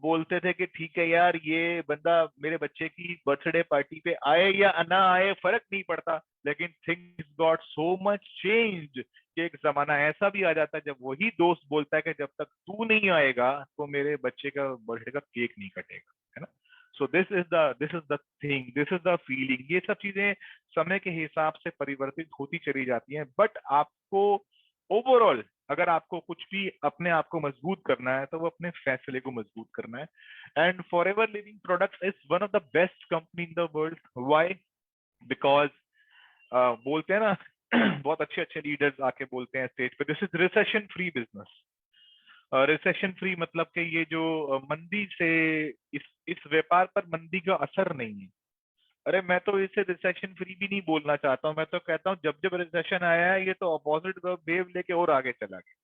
बोलते थे कि ठीक है यार, ये बंदा मेरे बच्चे की बर्थडे पार्टी पे आए या ना आए फर्क नहीं पड़ता, लेकिन things got so much changed कि एक जमाना ऐसा भी आ जाता है जब वही दोस्त बोलता है कि जब तक तू नहीं आएगा तो मेरे बच्चे का बर्थडे का केक नहीं कटेगा, है ना। सो this is the thing, this is the feeling. ये सब चीजें समय के हिसाब से परिवर्तित होती चली जाती हैं, बट आपको ओवरऑल अगर आपको कुछ भी अपने आप को मजबूत करना है तो वो अपने फैसले को मजबूत करना है। And forever living products is one of the best company in the world. Why? Because बोलते हैं ना बहुत अच्छे अच्छे लीडर्स आके बोलते हैं स्टेज पे, this is recession free business. Recession free मतलब कि ये जो मंदी से इस व्यापार पर मंदी का असर नहीं है। अरे मैं तो इसे रिसेशन फ्री भी नहीं बोलना चाहता हूँ, मैं तो कहता हूँ जब जब रिसेशन आया है ये तो अपोजिट वेव लेके और आगे चला गया।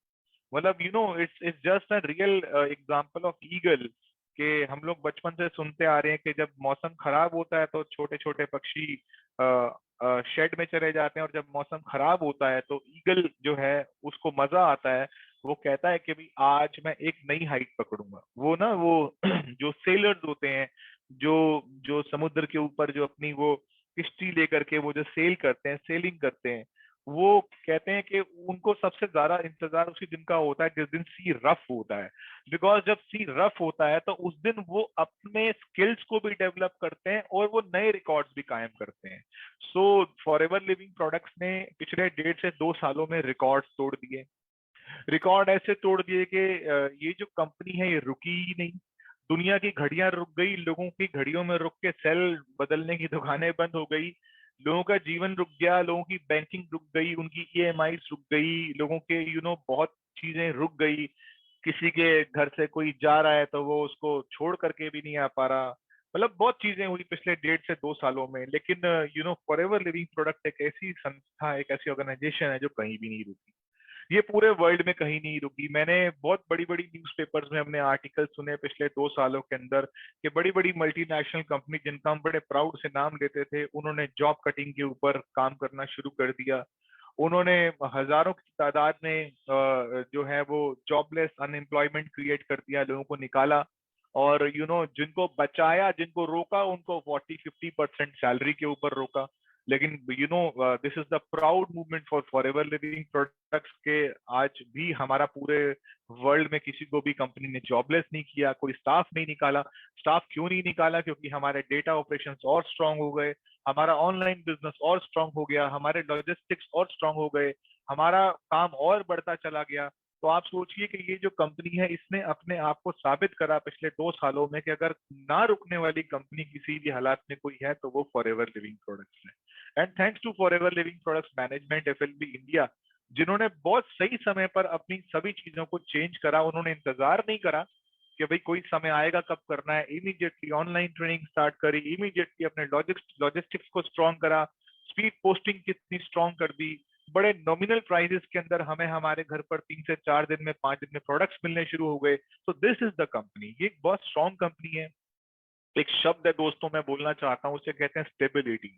मतलब it's it's just a real example of eagle, कि हम लोग बचपन से सुनते आ रहे हैं कि जब मौसम खराब होता है तो छोटे छोटे पक्षी शेड में चले जाते हैं, और जब मौसम खराब होता है तो ईगल जो है उसको मजा आता है, वो कहता है कि भाई आज मैं एक नई हाइट पकड़ूंगा। वो ना वो जो सेलर्स होते हैं, जो जो समुद्र के ऊपर जो अपनी वो किश्ती लेकर के वो जो सेल करते हैं, सेलिंग करते हैं, वो कहते हैं कि उनको सबसे ज्यादा इंतजार उसी दिन का होता है जिस दिन सी रफ होता है। बिकॉज जब सी रफ होता है तो उस दिन वो अपने स्किल्स को भी डेवलप करते हैं और वो नए रिकॉर्ड्स भी कायम करते हैं। सो फॉरएवर लिविंग प्रोडक्ट्स ने पिछले 1.5 से 2 सालों में रिकॉर्ड्स तोड़ दिए। रिकॉर्ड ऐसे तोड़ दिए कि ये जो कंपनी है ये रुकी ही नहीं। दुनिया की घड़ियां रुक गई, लोगों की घड़ियों में रुक के सेल बदलने की दुकानें बंद हो गई, लोगों का जीवन रुक गया, लोगों की बैंकिंग रुक गई, उनकी ईएमआई रुक गई, लोगों के बहुत चीजें रुक गई। किसी के घर से कोई जा रहा है तो वो उसको छोड़ करके भी नहीं आ पा रहा। मतलब बहुत चीजें हुई पिछले 1.5 से 2 सालों में, लेकिन फॉरएवर लिविंग प्रोडक्ट एक ऐसी संस्था, एक ऐसी ऑर्गेनाइजेशन है जो कहीं भी नहीं रुकी। ये पूरे वर्ल्ड में कहीं नहीं रुकी। मैंने बहुत बड़ी बड़ी न्यूज़पेपर्स में हमने आर्टिकल सुने पिछले 2 सालों के अंदर कि बड़ी बड़ी मल्टीनेशनल कंपनी जिनका हम बड़े प्राउड से नाम लेते थे, उन्होंने जॉब कटिंग के ऊपर काम करना शुरू कर दिया। उन्होंने हजारों की तादाद में जो है वो जॉबलेस अनएम्प्लॉयमेंट क्रिएट कर दिया, लोगों को निकाला। और जिनको बचाया, जिनको रोका, उनको 40-50% सैलरी के ऊपर रोका। लेकिन this is the proud movement for forever living products के आज भी हमारा पूरे वर्ल्ड में किसी को भी कंपनी ने जॉबलेस नहीं किया, कोई स्टाफ नहीं निकाला। स्टाफ क्यों नहीं निकाला? क्योंकि हमारे डेटा ऑपरेशंस और स्ट्रांग हो गए, हमारा ऑनलाइन बिजनेस और स्ट्रांग हो गया, हमारे लॉजिस्टिक्स और स्ट्रांग हो गए, हमारा काम और बढ़ता चला गया। तो आप सोचिए कि ये जो कंपनी है इसने अपने आप को साबित करा पिछले 2 सालों में कि अगर ना रुकने वाली कंपनी किसी भी हालात में कोई है तो वो फॉरएवर लिविंग प्रोडक्ट्स है। And thanks to forever living products management FLB India, जिन्होंने बहुत सही समय पर अपनी सभी चीजों को चेंज करा। उन्होंने इंतजार नहीं करा कि भाई कोई समय आएगा कब करना है, इमीडिएटली ऑनलाइन ट्रेनिंग स्टार्ट करी, इमीडिएटली अपने लॉजिस्टिक्स को स्ट्रॉन्ग करा, स्पीड पोस्टिंग कितनी स्ट्रॉन्ग कर दी, बड़े नॉमिनल प्राइसेस के अंदर हमें हमारे घर पर 3 से 4 दिन में 5 दिन में प्रोडक्ट्स मिलने शुरू हो गए। तो दिस इज द कंपनी, ये एक बहुत स्ट्रॉन्ग कंपनी है। एक शब्द है दोस्तों मैं बोलना चाहता हूँ, उसे कहते हैं stability.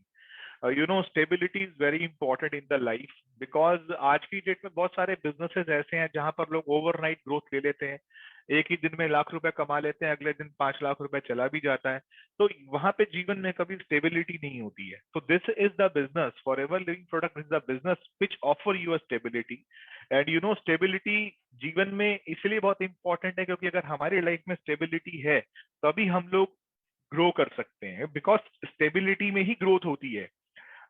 Stability is very important in the life, because आज की डेट में बहुत सारे बिजनेसेस ऐसे हैं जहां पर लोग ओवरनाइट ग्रोथ ले लेते हैं, एक ही दिन में लाख रुपए कमा लेते हैं, अगले दिन 5 लाख रुपए चला भी जाता है। तो वहां पे जीवन में कभी स्टेबिलिटी नहीं होती है। तो this is the business, forever living product is the business which offer you a stability. And stability जीवन में इसलिए बहुत इंपॉर्टेंट है क्योंकि अगर हमारी लाइफ में स्टेबिलिटी है तभी हम लोग ग्रो कर सकते हैं, बिकॉज स्टेबिलिटी में ही ग्रोथ होती है।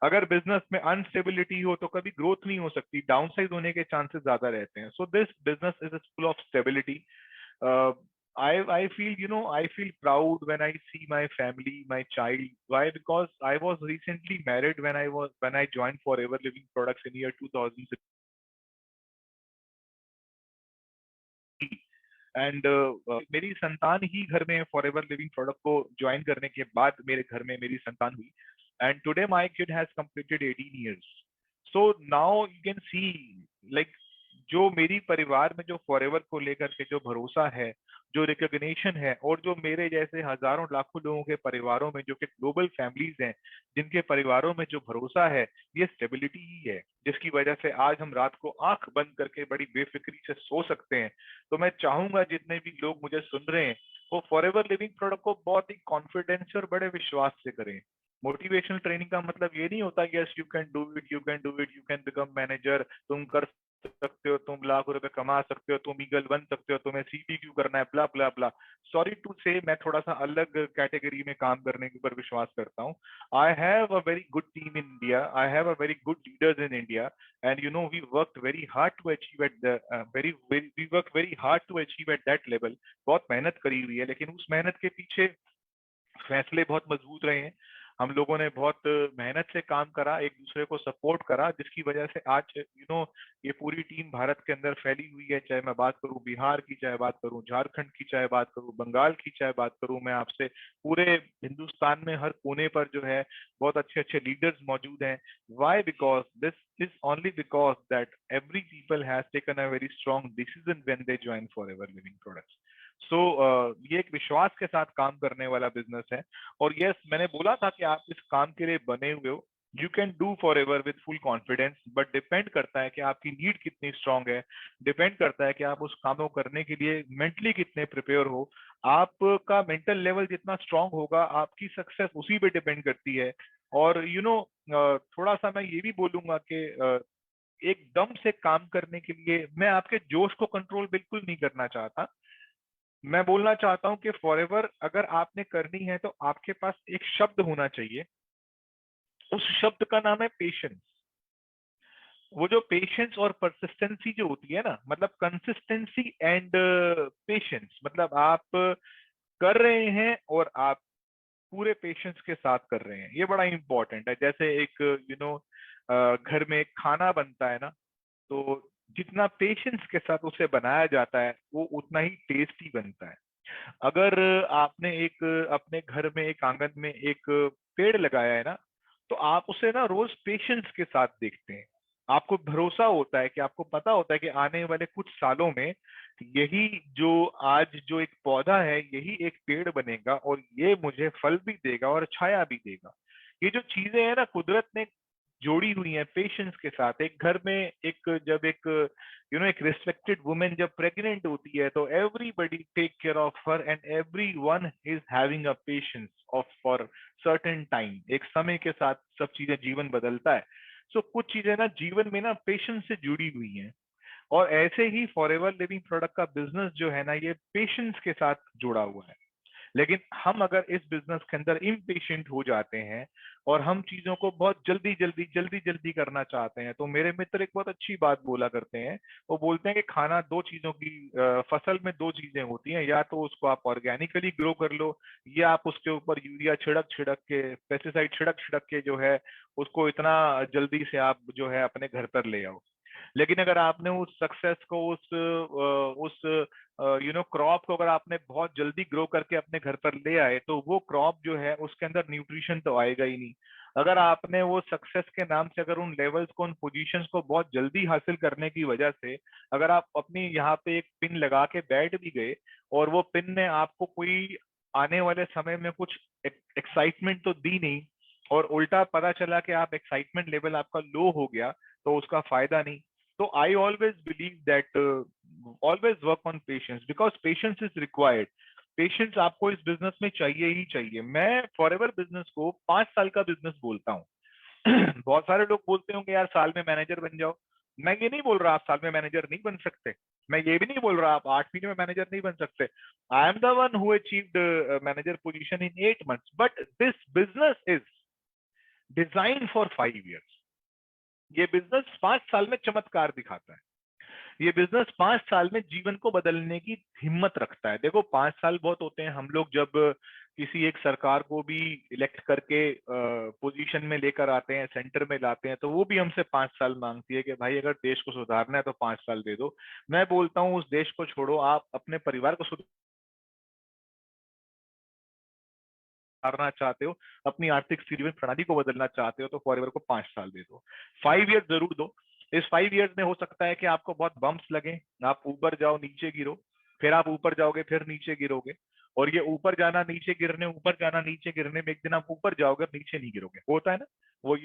अगर बिजनेस में अनस्टेबिलिटी हो तो कभी ग्रोथ नहीं हो सकती, डाउनसाइड होने के चांसेस ज्यादा रहते हैं। So this business is full of stability. I feel I feel proud when I see my family, my child. Why? Because I was recently married when I joined Forever Living Products in year 2000. And मेरी संतान ही घर में forever living product को join करने के बाद मेरे घर में मेरी संतान हुई। And today my kid has completed 18 years. So now you can see, like जो मेरी परिवार में जो फॉरएवर को लेकर के जो भरोसा है, जो रिकॉग्निशन है, और जो मेरे जैसे हजारों लाखों लोगों के परिवारों में जो कि ग्लोबल फैमिलीज हैं जिनके परिवारों में जो भरोसा है, ये स्टेबिलिटी ही है जिसकी वजह से आज हम रात को आंख बंद करके बड़ी बेफिक्री से सो सकते हैं। तो मैं चाहूंगा जितने भी लोग मुझे सुन रहे हैं वो फॉरएवर लिविंग प्रोडक्ट को बहुत ही कॉन्फिडेंस और बड़े विश्वास से करें। मोटिवेशनल ट्रेनिंग का मतलब ये नहीं होता yes you can do it, you can do it, you can become manager, तुम कर सकते हो, तुम लाख रुपए कमा सकते हो, तुम ईगल बन सकते हो, तुम्हें सीपीक्यू करना है, ब्ला ब्ला ब्ला। सॉरी टू से मैं थोड़ा सा अलग कैटेगरी में काम करने के ऊपर विश्वास करता हूँ। I have a very good team in India, I have a very good leaders in India, and we worked very hard to achieve at the we work very hard to achieve at that level. बहुत मेहनत करी हुई है, लेकिन उस मेहनत के पीछे फैसले बहुत मजबूत रहे हैं। हम लोगों ने बहुत मेहनत से काम करा, एक दूसरे को सपोर्ट करा, जिसकी वजह से आज ये पूरी टीम भारत के अंदर फैली हुई है। चाहे मैं बात करूं बिहार की, चाहे बात करूं झारखंड की, चाहे बात करूं बंगाल की, चाहे बात करूं मैं आपसे पूरे हिंदुस्तान में हर कोने पर जो है बहुत अच्छे अच्छे लीडर्स मौजूद हैं। Why? Because this is only because that every people has taken a very strong decision when they join forever living products. So ये एक विश्वास के साथ काम करने वाला बिजनेस है। और यस, मैंने बोला था कि आप इस काम के लिए बने हुए हो, you can do forever with full confidence, but depend करता है कि आपकी नीड कितनी स्ट्रांग है, डिपेंड करता है कि आप उस काम को करने के लिए मेंटली कितने प्रिपेयर हो। आपका मेंटल लेवल जितना स्ट्रांग होगा आपकी सक्सेस उसी पे डिपेंड करती है। और थोड़ा सा मैं ये भी बोलूंगा कि एक दम से काम करने के लिए मैं आपके जोश को कंट्रोल बिल्कुल नहीं करना चाहता। मैं बोलना चाहता हूं कि फॉरएवर अगर आपने करनी है तो आपके पास एक शब्द होना चाहिए, उस शब्द का नाम है पेशेंस। वो जो पेशेंस और परसिस्टेंसी जो होती है ना, मतलब कंसिस्टेंसी एंड पेशेंस, मतलब आप कर रहे हैं और आप पूरे पेशेंस के साथ कर रहे हैं, ये बड़ा इंपॉर्टेंट है। जैसे एक घर में एक खाना बनता है ना, तो जितना पेशेंस के साथ उसे बनाया जाता है वो उतना ही टेस्टी बनता है। अगर आपने एक अपने घर में एक आंगन में एक पेड़ लगाया है ना, तो आप उसे ना रोज पेशेंस के साथ देखते हैं। आपको भरोसा होता है कि आपको पता होता है कि आने वाले कुछ सालों में यही जो आज जो एक पौधा है यही एक पेड़ बनेगा और ये मुझे फल भी देगा और छाया भी देगा। ये जो चीजें हैं ना कुदरत ने जोड़ी हुई हैं पेशेंस के साथ। एक घर में जब एक रिस्पेक्टेड वुमेन जब प्रेग्नेंट होती है तो everybody take care of her and everyone is having a patience of for certain time. एक समय के साथ सब चीजें जीवन बदलता है। सो कुछ चीजें ना जीवन में ना पेशेंस से जुड़ी हुई हैं, और ऐसे ही फॉरएवर लिविंग प्रोडक्ट का बिजनेस जो है ना ये पेशेंस के साथ जुड़ा हुआ है। लेकिन हम अगर इस बिजनेस के अंदर इम्पेशेंट हो जाते हैं और हम चीजों को बहुत जल्दी जल्दी जल्दी जल्दी करना चाहते हैं, तो मेरे मित्र एक बहुत अच्छी बात बोला करते हैं। वो बोलते हैं कि खाना दो चीजों की, फसल में दो चीजें होती हैं, या तो उसको आप ऑर्गेनिकली ग्रो कर लो, या आप उसके ऊपर यूरिया छिड़क छिड़क के, पेस्टिसाइड छिड़क छिड़क के जो है उसको इतना जल्दी से आप जो है अपने घर पर ले आओ। लेकिन अगर आपने उस सक्सेस को, उस क्रॉप को अगर आपने बहुत जल्दी ग्रो करके अपने घर पर ले आए, तो वो क्रॉप जो है उसके अंदर न्यूट्रिशन तो आएगा ही नहीं। अगर आपने वो सक्सेस के नाम से अगर उन लेवल्स को, उन पोजीशंस को बहुत जल्दी हासिल करने की वजह से अगर आप अपनी यहाँ पे एक पिन लगा के बैठ भी गए, और वो पिन ने आपको कोई आने वाले समय में कुछ एक्साइटमेंट तो दी नहीं, और उल्टा पता चला कि आप एक्साइटमेंट लेवल आपका लो हो गया, तो उसका फायदा नहीं। तो I always believe that always work on patience, because patience is required. Patience आपको इस बिजनेस में चाहिए ही चाहिए। मैं फॉरएवर बिजनेस को 5 साल का बिजनेस बोलता हूँ। बहुत सारे लोग बोलते होंगे यार साल में मैनेजर बन जाओ। मैं ये नहीं बोल रहा आप साल में मैनेजर नहीं बन सकते, मैं ये भी नहीं बोल रहा आप 8 महीने में मैनेजर नहीं बन सकते। I am the one who achieved manager position in 8 months, but this business is design for 5 years। ये बिजनेस 5 साल में चमत्कार दिखाता है। ये बिजनेस 5 साल में जीवन को बदलने की हिम्मत रखता है। देखो 5 साल बहुत होते हैं। हम लोग जब किसी एक सरकार को भी इलेक्ट करके पोजीशन में लेकर आते हैं, सेंटर में लाते हैं, तो वो भी हमसे 5 साल मांगती है कि भाई अगर देश को सुधारना है तो 5 साल दे दो। मैं बोलता हूँ उस देश को छोड़ो, आप अपने परिवार को सुधारना चाहते हो, अपनी आर्थिक जीवन प्रणाली को बदलना चाहते हो, तो फॉरएवर को 5 साल दे दो, 5 years जरूर दो। इस 5 years में हो सकता है कि आपको बहुत बम्प्स लगे, आप ऊपर जाओ नीचे गिरो, फिर आप ऊपर जाओगे फिर नीचे गिरोगे, और ये ऊपर जाना नीचे गिरने, ऊपर जाना नीचे गिरने में एक दिन आप ऊपर जाओगे और नीचे नहीं गिरोगे। होता है ना वो,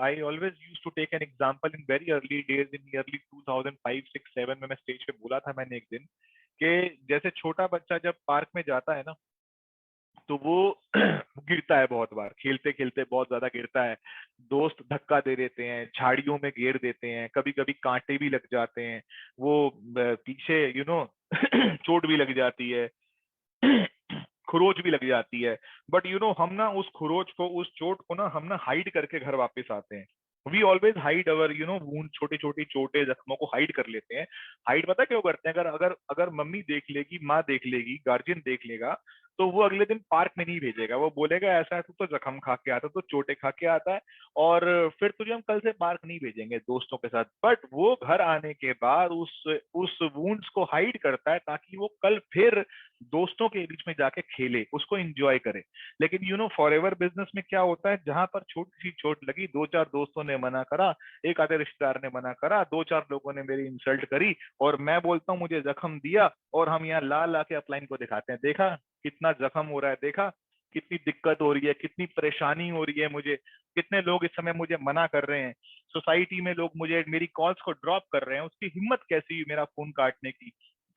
I always use to take an example in very early days, in early 2005, 6, 7 में मैं स्टेज पे बोला था मैंने एक दिन कि जैसे छोटा बच्चा जब पार्क में जाता है ना, तो वो गिरता है बहुत बार, खेलते खेलते बहुत ज्यादा गिरता है, दोस्त धक्का दे देते हैं, झाड़ियों में घेर देते हैं, कभी कभी कांटे भी लग जाते हैं, वो पीछे चोट भी लग जाती है, खरोच भी लग जाती है। बट हम ना उस खरोच को, उस चोट को ना हम ना हाइड करके घर वापस आते हैं। We always hide our wound, छोटी छोटी चोटें, जख्मों को हाइड कर लेते हैं। हाइड पता क्यों करते हैं? अगर अगर अगर मम्मी देख लेगी, माँ देख लेगी, गार्जियन देख लेगा, तो वो अगले दिन पार्क में नहीं भेजेगा। वो बोलेगा ऐसा है, तू तो जख्म खा के आता, तो चोटें खा के आता है, और फिर तुझे हम कल से पार्क नहीं भेजेंगे दोस्तों के साथ। बट वो घर आने के बाद उस वूंड्स को हाइड करता है, ताकि वो कल फिर दोस्तों के बीच में जाके खेले, उसको एंजॉय करे। लेकिन फॉरएवर बिजनेस में क्या होता है, जहां पर छोटी सी चोट लगी, 2-4 दोस्तों ने मना करा, एक आधे रिश्तेदार ने मना करा, 2-4 लोगों ने मेरी इंसल्ट करी, और मैं बोलता हूँ मुझे जख्म दिया, और हम यहाँ ला ला के अपलाइन को दिखाते हैं, देखा कितना जख्म हो रहा है, देखा कितनी दिक्कत हो रही है, कितनी परेशानी हो रही है मुझे, कितने लोग इस समय मुझे मना कर रहे हैं, सोसाइटी में लोग मुझे मेरी कॉल्स को ड्रॉप कर रहे हैं, उसकी हिम्मत कैसी हुई मेरा फोन काटने की।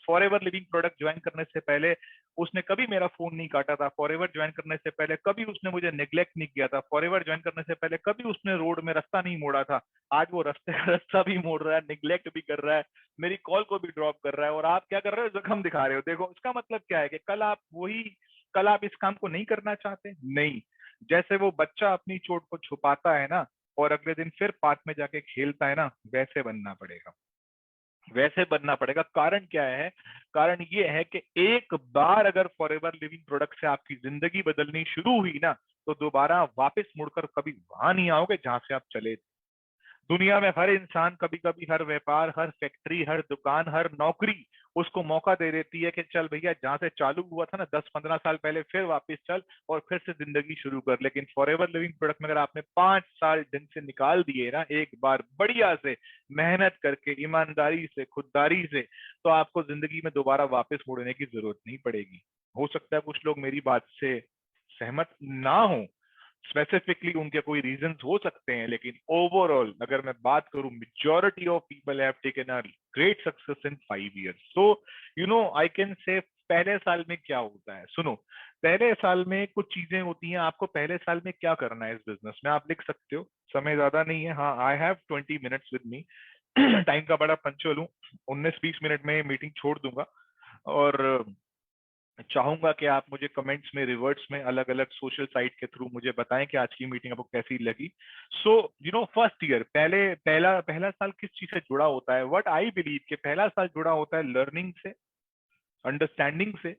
फॉरएवर लिविंग प्रोडक्ट ज्वाइन करने से पहले उसने कभी मेरा फोन नहीं काटा था। फॉरएवर ज्वाइन करने से पहले कभी उसने मुझे नेग्लेक्ट नहीं किया था। फॉरएवर ज्वाइन करने से पहले कभी उसने रोड में रास्ता नहीं मोड़ा था। आज वो रास्ते का रास्ता भी मोड़ रहा है, निग्लेक्ट भी कर रहा है, मेरी कॉल को भी ड्रॉप कर रहा है, और आप क्या कर रहे हो? जख्म दिखा रहे हो। देखो इसका मतलब क्या है कि कल आप इस काम को नहीं करना चाहते? नहीं। जैसे वो बच्चा अपनी चोट को छुपाता है ना, और अगले दिन फिर पार्क में जाके खेलता है ना, वैसे बनना पड़ेगा, वैसे बनना पड़ेगा। कारण क्या है? कारण ये है कि एक बार अगर फॉरएवर लिविंग प्रोडक्ट से आपकी जिंदगी बदलनी शुरू हुई ना, तो दोबारा वापस मुड़कर कभी वहां नहीं आओगे जहां से आप चले थे। दुनिया में हर इंसान कभी कभी, हर व्यापार, हर फैक्ट्री, हर दुकान, हर नौकरी उसको मौका दे देती है कि चल भैया जहां से चालू हुआ था ना 10-15 साल पहले, फिर वापस चल और फिर से जिंदगी शुरू कर। लेकिन फॉरएवर लिविंग प्रोडक्ट में अगर आपने 5 साल ढंग से निकाल दिए ना, एक बार बढ़िया से मेहनत करके, ईमानदारी से, खुददारी से, तो आपको जिंदगी में दोबारा वापस मुड़ने की जरूरत नहीं पड़ेगी। हो सकता है कुछ लोग मेरी बात से सहमत ना हो, स्पेसिफिकली उनके कोई रीजंस हो सकते हैं, लेकिन ओवरऑल अगर मैं बात करूं, majority of people have taken a great success in 5 years। So I can say पहले साल में क्या होता है, सुनो, पहले साल में कुछ चीजें होती हैं। आपको पहले साल में क्या करना है इस बिजनेस में, आप लिख सकते हो, समय ज्यादा नहीं है। हाँ, I have 20 minutes with me, time का बड़ा पंचुअल हूँ, 19-20 मिनट में मीटिंग छोड़ दूंगा। और चाहूंगा कि आप मुझे कमेंट्स में, रिवर्ट्स में, अलग अलग सोशल साइट के थ्रू मुझे बताएं कि आज की मीटिंग आपको कैसी लगी। सो फर्स्ट ईयर, पहला पहला साल किस चीज से जुड़ा होता है? व्हाट आई बिलीव कि पहला साल जुड़ा होता है लर्निंग से, अंडरस्टैंडिंग से।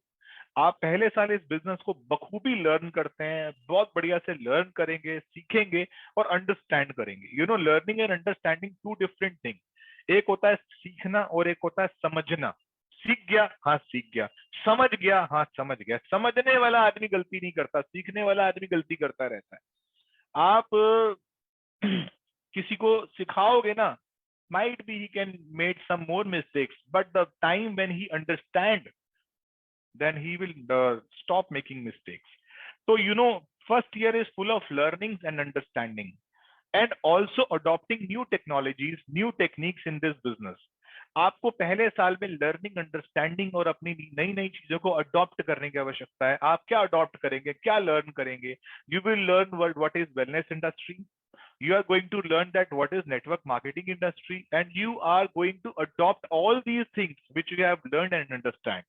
आप पहले साल इस बिजनेस को बखूबी लर्न करते हैं, बहुत बढ़िया से लर्न करेंगे, सीखेंगे और अंडरस्टैंड करेंगे। Learning and understanding two different thing. एक होता है सीखना और एक होता है समझना। सीख गया, हाँ सीख गया। समझ गया, हाँ समझ गया। समझने वाला आदमी गलती नहीं करता, सीखने वाला आदमी गलती करता रहता है। आप किसी को सिखाओगे ना, might be he can made some more mistakes, but the time when he understand, then he will stop making mistakes. So, first year is full of learnings and understanding, and also adopting new technologies, new techniques in this business. आपको पहले साल में learning, understanding और अपनी नई नई चीजों को अडॉप्ट करने की आवश्यकता है। आप क्या अडॉप्ट करेंगे, क्या लर्न करेंगे? You will learn what is wellness industry, you are going to learn that what is network marketing industry, and you are going to adopt all these things which you have learned and understand.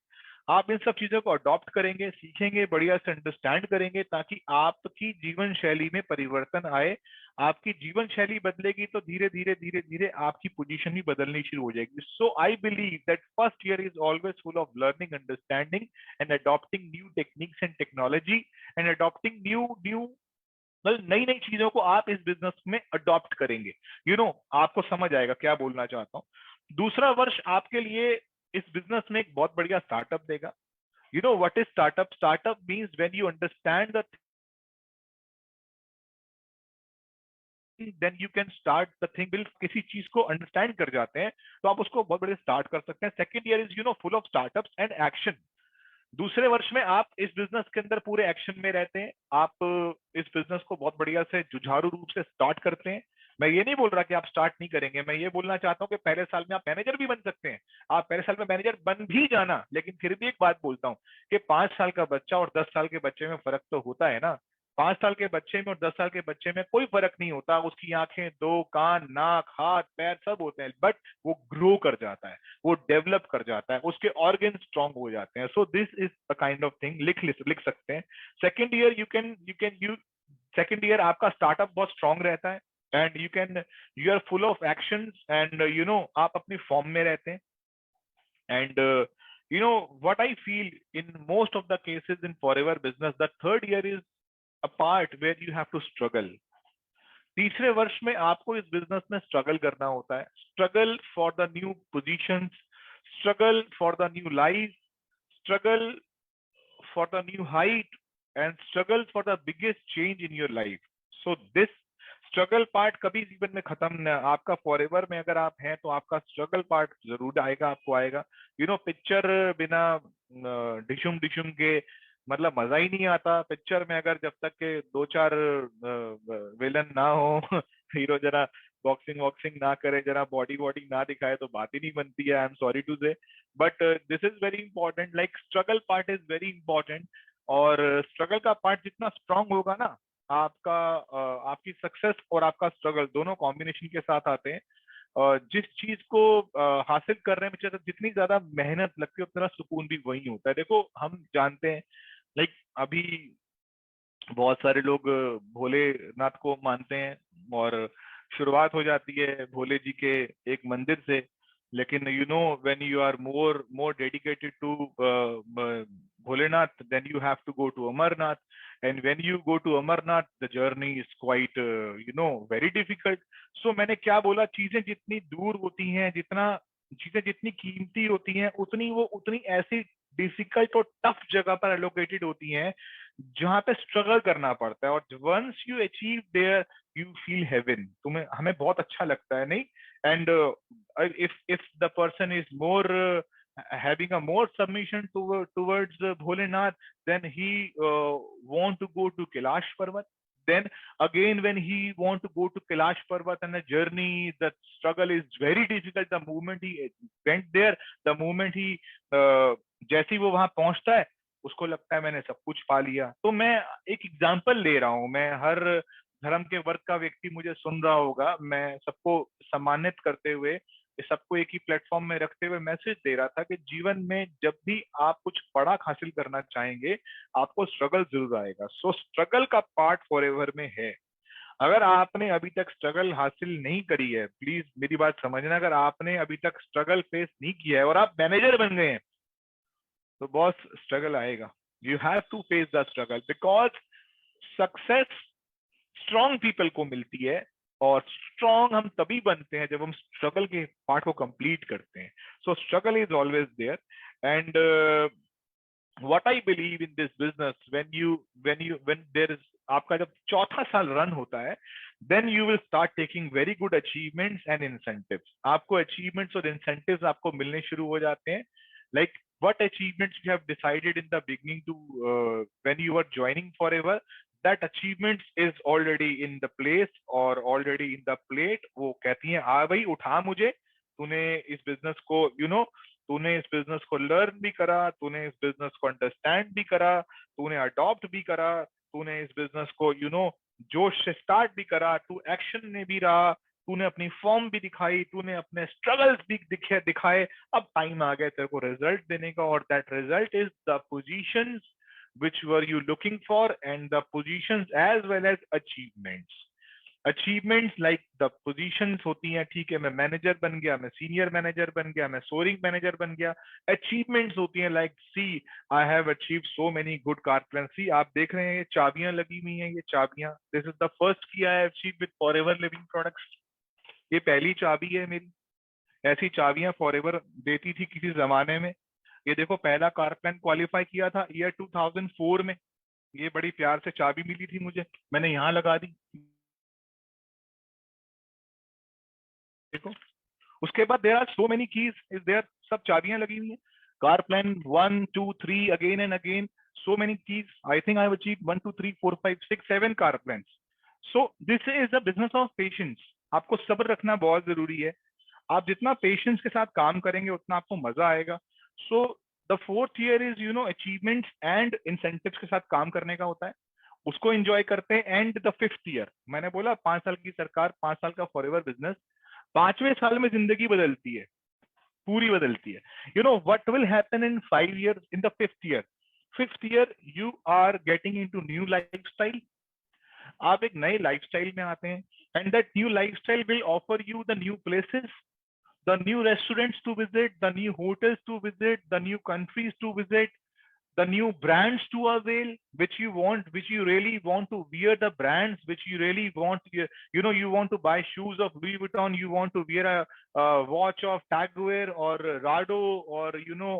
आप इन सब चीजों को adopt करेंगे, सीखेंगे, बढ़िया से understand करेंगे, ताकि आपकी जीवन शैली में परिवर्तन आए। आपकी जीवन शैली बदलेगी तो धीरे धीरे धीरे धीरे आपकी पोजीशन भी बदलनी शुरू हो जाएगी। So I believe that first year is always full of learning, understanding and adopting new techniques and technology, and adopting new new मतलब नई नई चीजों को आप इस बिजनेस में अडॉप्ट करेंगे। आपको समझ आएगा क्या बोलना चाहता हूँ। दूसरा वर्ष आपके लिए इस बिजनेस में एक बहुत बढ़िया स्टार्टअप देगा। What is startup? Startup means when you understand the, then you can start the thing. बिल किसी चीज को अंडरस्टैंड कर जाते हैं तो आप उसको बहुत बढ़िया स्टार्ट कर सकते हैं। Second year is full of startups and action. दूसरे वर्ष में आप इस बिजनेस के अंदर पूरे एक्शन में रहते हैं। आप इस बिजनेस को बहुत बढ़िया से जुझारू रूप से स्टार्ट करते हैं। मैं ये नहीं बोल रहा कि आप स्टार्ट नहीं करेंगे, मैं ये बोलना चाहता हूं कि पहले साल में आप मैनेजर भी बन सकते हैं। आप पहले साल में मैनेजर बन भी जाना, लेकिन फिर भी एक बात बोलता हूं कि 5 साल का बच्चा और 10 साल के बच्चे में फर्क तो होता है ना। 5 साल के बच्चे में और 10 साल के बच्चे में कोई फर्क नहीं होता। उसकी आंखें, 2 कान, नाक, हाथ, पैर सब होते हैं, बट वो ग्रो कर जाता है, वो डेवलप कर जाता है, उसके ऑर्गन स्ट्रांग हो जाते हैं। So this is a kind of thing. लिख सकते हैं। Second year you second year आपका स्टार्टअप बहुत स्ट्रांग रहता है, and you are full of action, and आप अपनी फॉर्म में रहते हैं। And what I feel in most of the cases in forever business, the third year is a part where you have to struggle. तीसरे वर्ष में आपको इस बिजनेस में स्ट्रगल करना होता है। Struggle for the new positions, struggle for the new life, struggle for the new height, and struggle for the biggest change in your life. So this struggle part कभी जीवन में खत्म न, आपका फॉरएवर में अगर आप हैं तो आपका स्ट्रगल पार्ट जरूर आएगा, आपको आएगा। पिक्चर बिना डिशुम डिशुम के मतलब मजा ही नहीं आता। पिक्चर में अगर जब तक के 2-4 विलन ना हो, हीरो जरा बॉक्सिंग वॉक्सिंग ना करे, जरा बॉडी बॉडी ना दिखाए, तो बात ही नहीं बनती है। आई एम सॉरी टू से, but this is very important. Like struggle part is very important, और स्ट्रगल का पार्ट जितना स्ट्रांग होगा ना, आपका आपकी सक्सेस और आपका स्ट्रगल दोनों कॉम्बिनेशन के साथ आते हैं। जिस चीज को हासिल करने में जितनी ज्यादा मेहनत लगती है उतना सुकून भी वही होता है। देखो हम जानते हैं, लाइक अभी बहुत सारे लोग भोलेनाथ को मानते हैं, और शुरुआत हो जाती है भोले जी के एक मंदिर से। लेकिन when you are more dedicated to Bholenath, then you have to go to Amarnath, and when you go to Amarnath the journey is quite very difficult. So मैंने क्या बोला, चीजें जितनी दूर होती हैं, चीजें जितनी कीमती होती हैं, उतनी ऐसी डिफिकल्ट और टफ जगह पर एलोकेटेड होती हैं जहां पे स्ट्रगल करना पड़ता है। और once you achieve there you feel heaven. हमें बहुत अच्छा लगता है, नहीं? And if the person is more having a more submission towards Bholenath, then he want to go to Kailash Parvat. Then again, when he want to go to Kailash Parvat and the journey, the struggle is very difficult. The moment he went there, the moment he जैसे ही वो वहां पहुंचता है, उसको लगता है मैंने सब कुछ पा लिया। तो मैं एक एग्जाम्पल ले रहा हूँ। मैं हर धर्म के वर्ग का व्यक्ति मुझे सुन रहा होगा, मैं सबको सम्मानित करते हुए सबको एक ही प्लेटफॉर्म में रखते हुए मैसेज दे रहा था कि जीवन में जब भी आप कुछ बड़ा हासिल करना चाहेंगे आपको स्ट्रगल जरूर आएगा। सो स्ट्रगल का पार्ट फॉरएवर में है। अगर आपने अभी तक स्ट्रगल हासिल नहीं करी है, प्लीज मेरी बात समझना, अगर आपने अभी तक स्ट्रगल फेस नहीं किया है और आप मैनेजर बन गए हैं तो बॉस स्ट्रगल आएगा। You have to face the struggle because success strong people को मिलती है और स्ट्रॉन्ग हम तभी बनते हैं जब हम स्ट्रगल के पार्ट को कंप्लीट करते हैं। So struggle is always there and what I believe in this business, when there is आपका जब चौथा साल रन होता है, then you will start taking very good achievements and incentives. आपको achievements और incentives आपको मिलने शुरू हो जाते हैं. Like what achievements you have decided in the beginning to when you were joining Forever, that achievements is already in the place or already in the plate. वो कहती हैं आ भाई उठा मुझे, तूने इस बिजनेस को तूने इस बिजनेस को लर्न भी करा, तूने इस बिजनेस को अंडरस्टैंड भी करा, तूने अडॉप्ट भी करा, तूने इस बिजनेस को जोश से स्टार्ट भी करा, तू एक्शन में भी रहा, तूने अपनी फॉर्म भी दिखाई, तूने अपने स्ट्रगल्स भी दिखाए, अब टाइम आ गया तेरे को रिजल्ट देने का और that result is the positions which were you looking for and the positions as well as achievements. Achievements like the positions होती हैं, ठीक है, मैं मैनेजर बन गया, मैं सीनियर मैनेजर बन गया, मैं सोरिंग मैनेजर बन गया। अचीवमेंट्स होती हैं like see I have achieve so many good car plan. See आप देख रहे हैं ये चाबियां लगी हुई हैं, ये चाबियां, दिस इज द फर्स्ट की आई have achieve with forever living products. ये पहली चाबी है मेरी। ऐसी चाबियां फॉरएवर देती थी किसी जमाने में। ये देखो पहला कार प्लान क्वालिफाई किया था ईयर 2004 में, ये बड़ी प्यार से चाबी मिली थी मुझे, मैंने यहाँ लगा दी। देखो उसके बाद there are so many keys is there, सब चाबियां लगी हुई हैं। Car plan 1 2 3 again and again, so many keys. I think I have achieved 1 2 3 4 5 6 7 car plans. So this is the business of patience. आपको सब्र रखना बहुत जरूरी है। आप जितना पेशेंस के साथ काम करेंगे उतना आपको मजा आएगा। So the fourth year is achievements and incentives के साथ काम करने का होता है, उसको एंजॉय करते हैं। एंड द फिफ्थ ईयर, मैंने बोला 5 साल की सरकार, 5 साल का फॉरएवर बिजनेस, 5वें साल में जिंदगी बदलती है, पूरी बदलती है। What will happen in 5 years, in the fifth year you are getting into new lifestyle. आप एक नए लाइफस्टाइल में आते हैं and that new lifestyle will offer you the new places, the new restaurants to visit, the new hotels to visit, the new countries to visit, the new brands to avail, which you really want to wear the brands, which you really want, you want to buy shoes of Louis Vuitton, you want to wear a watch of Tag Heuer or Rado or,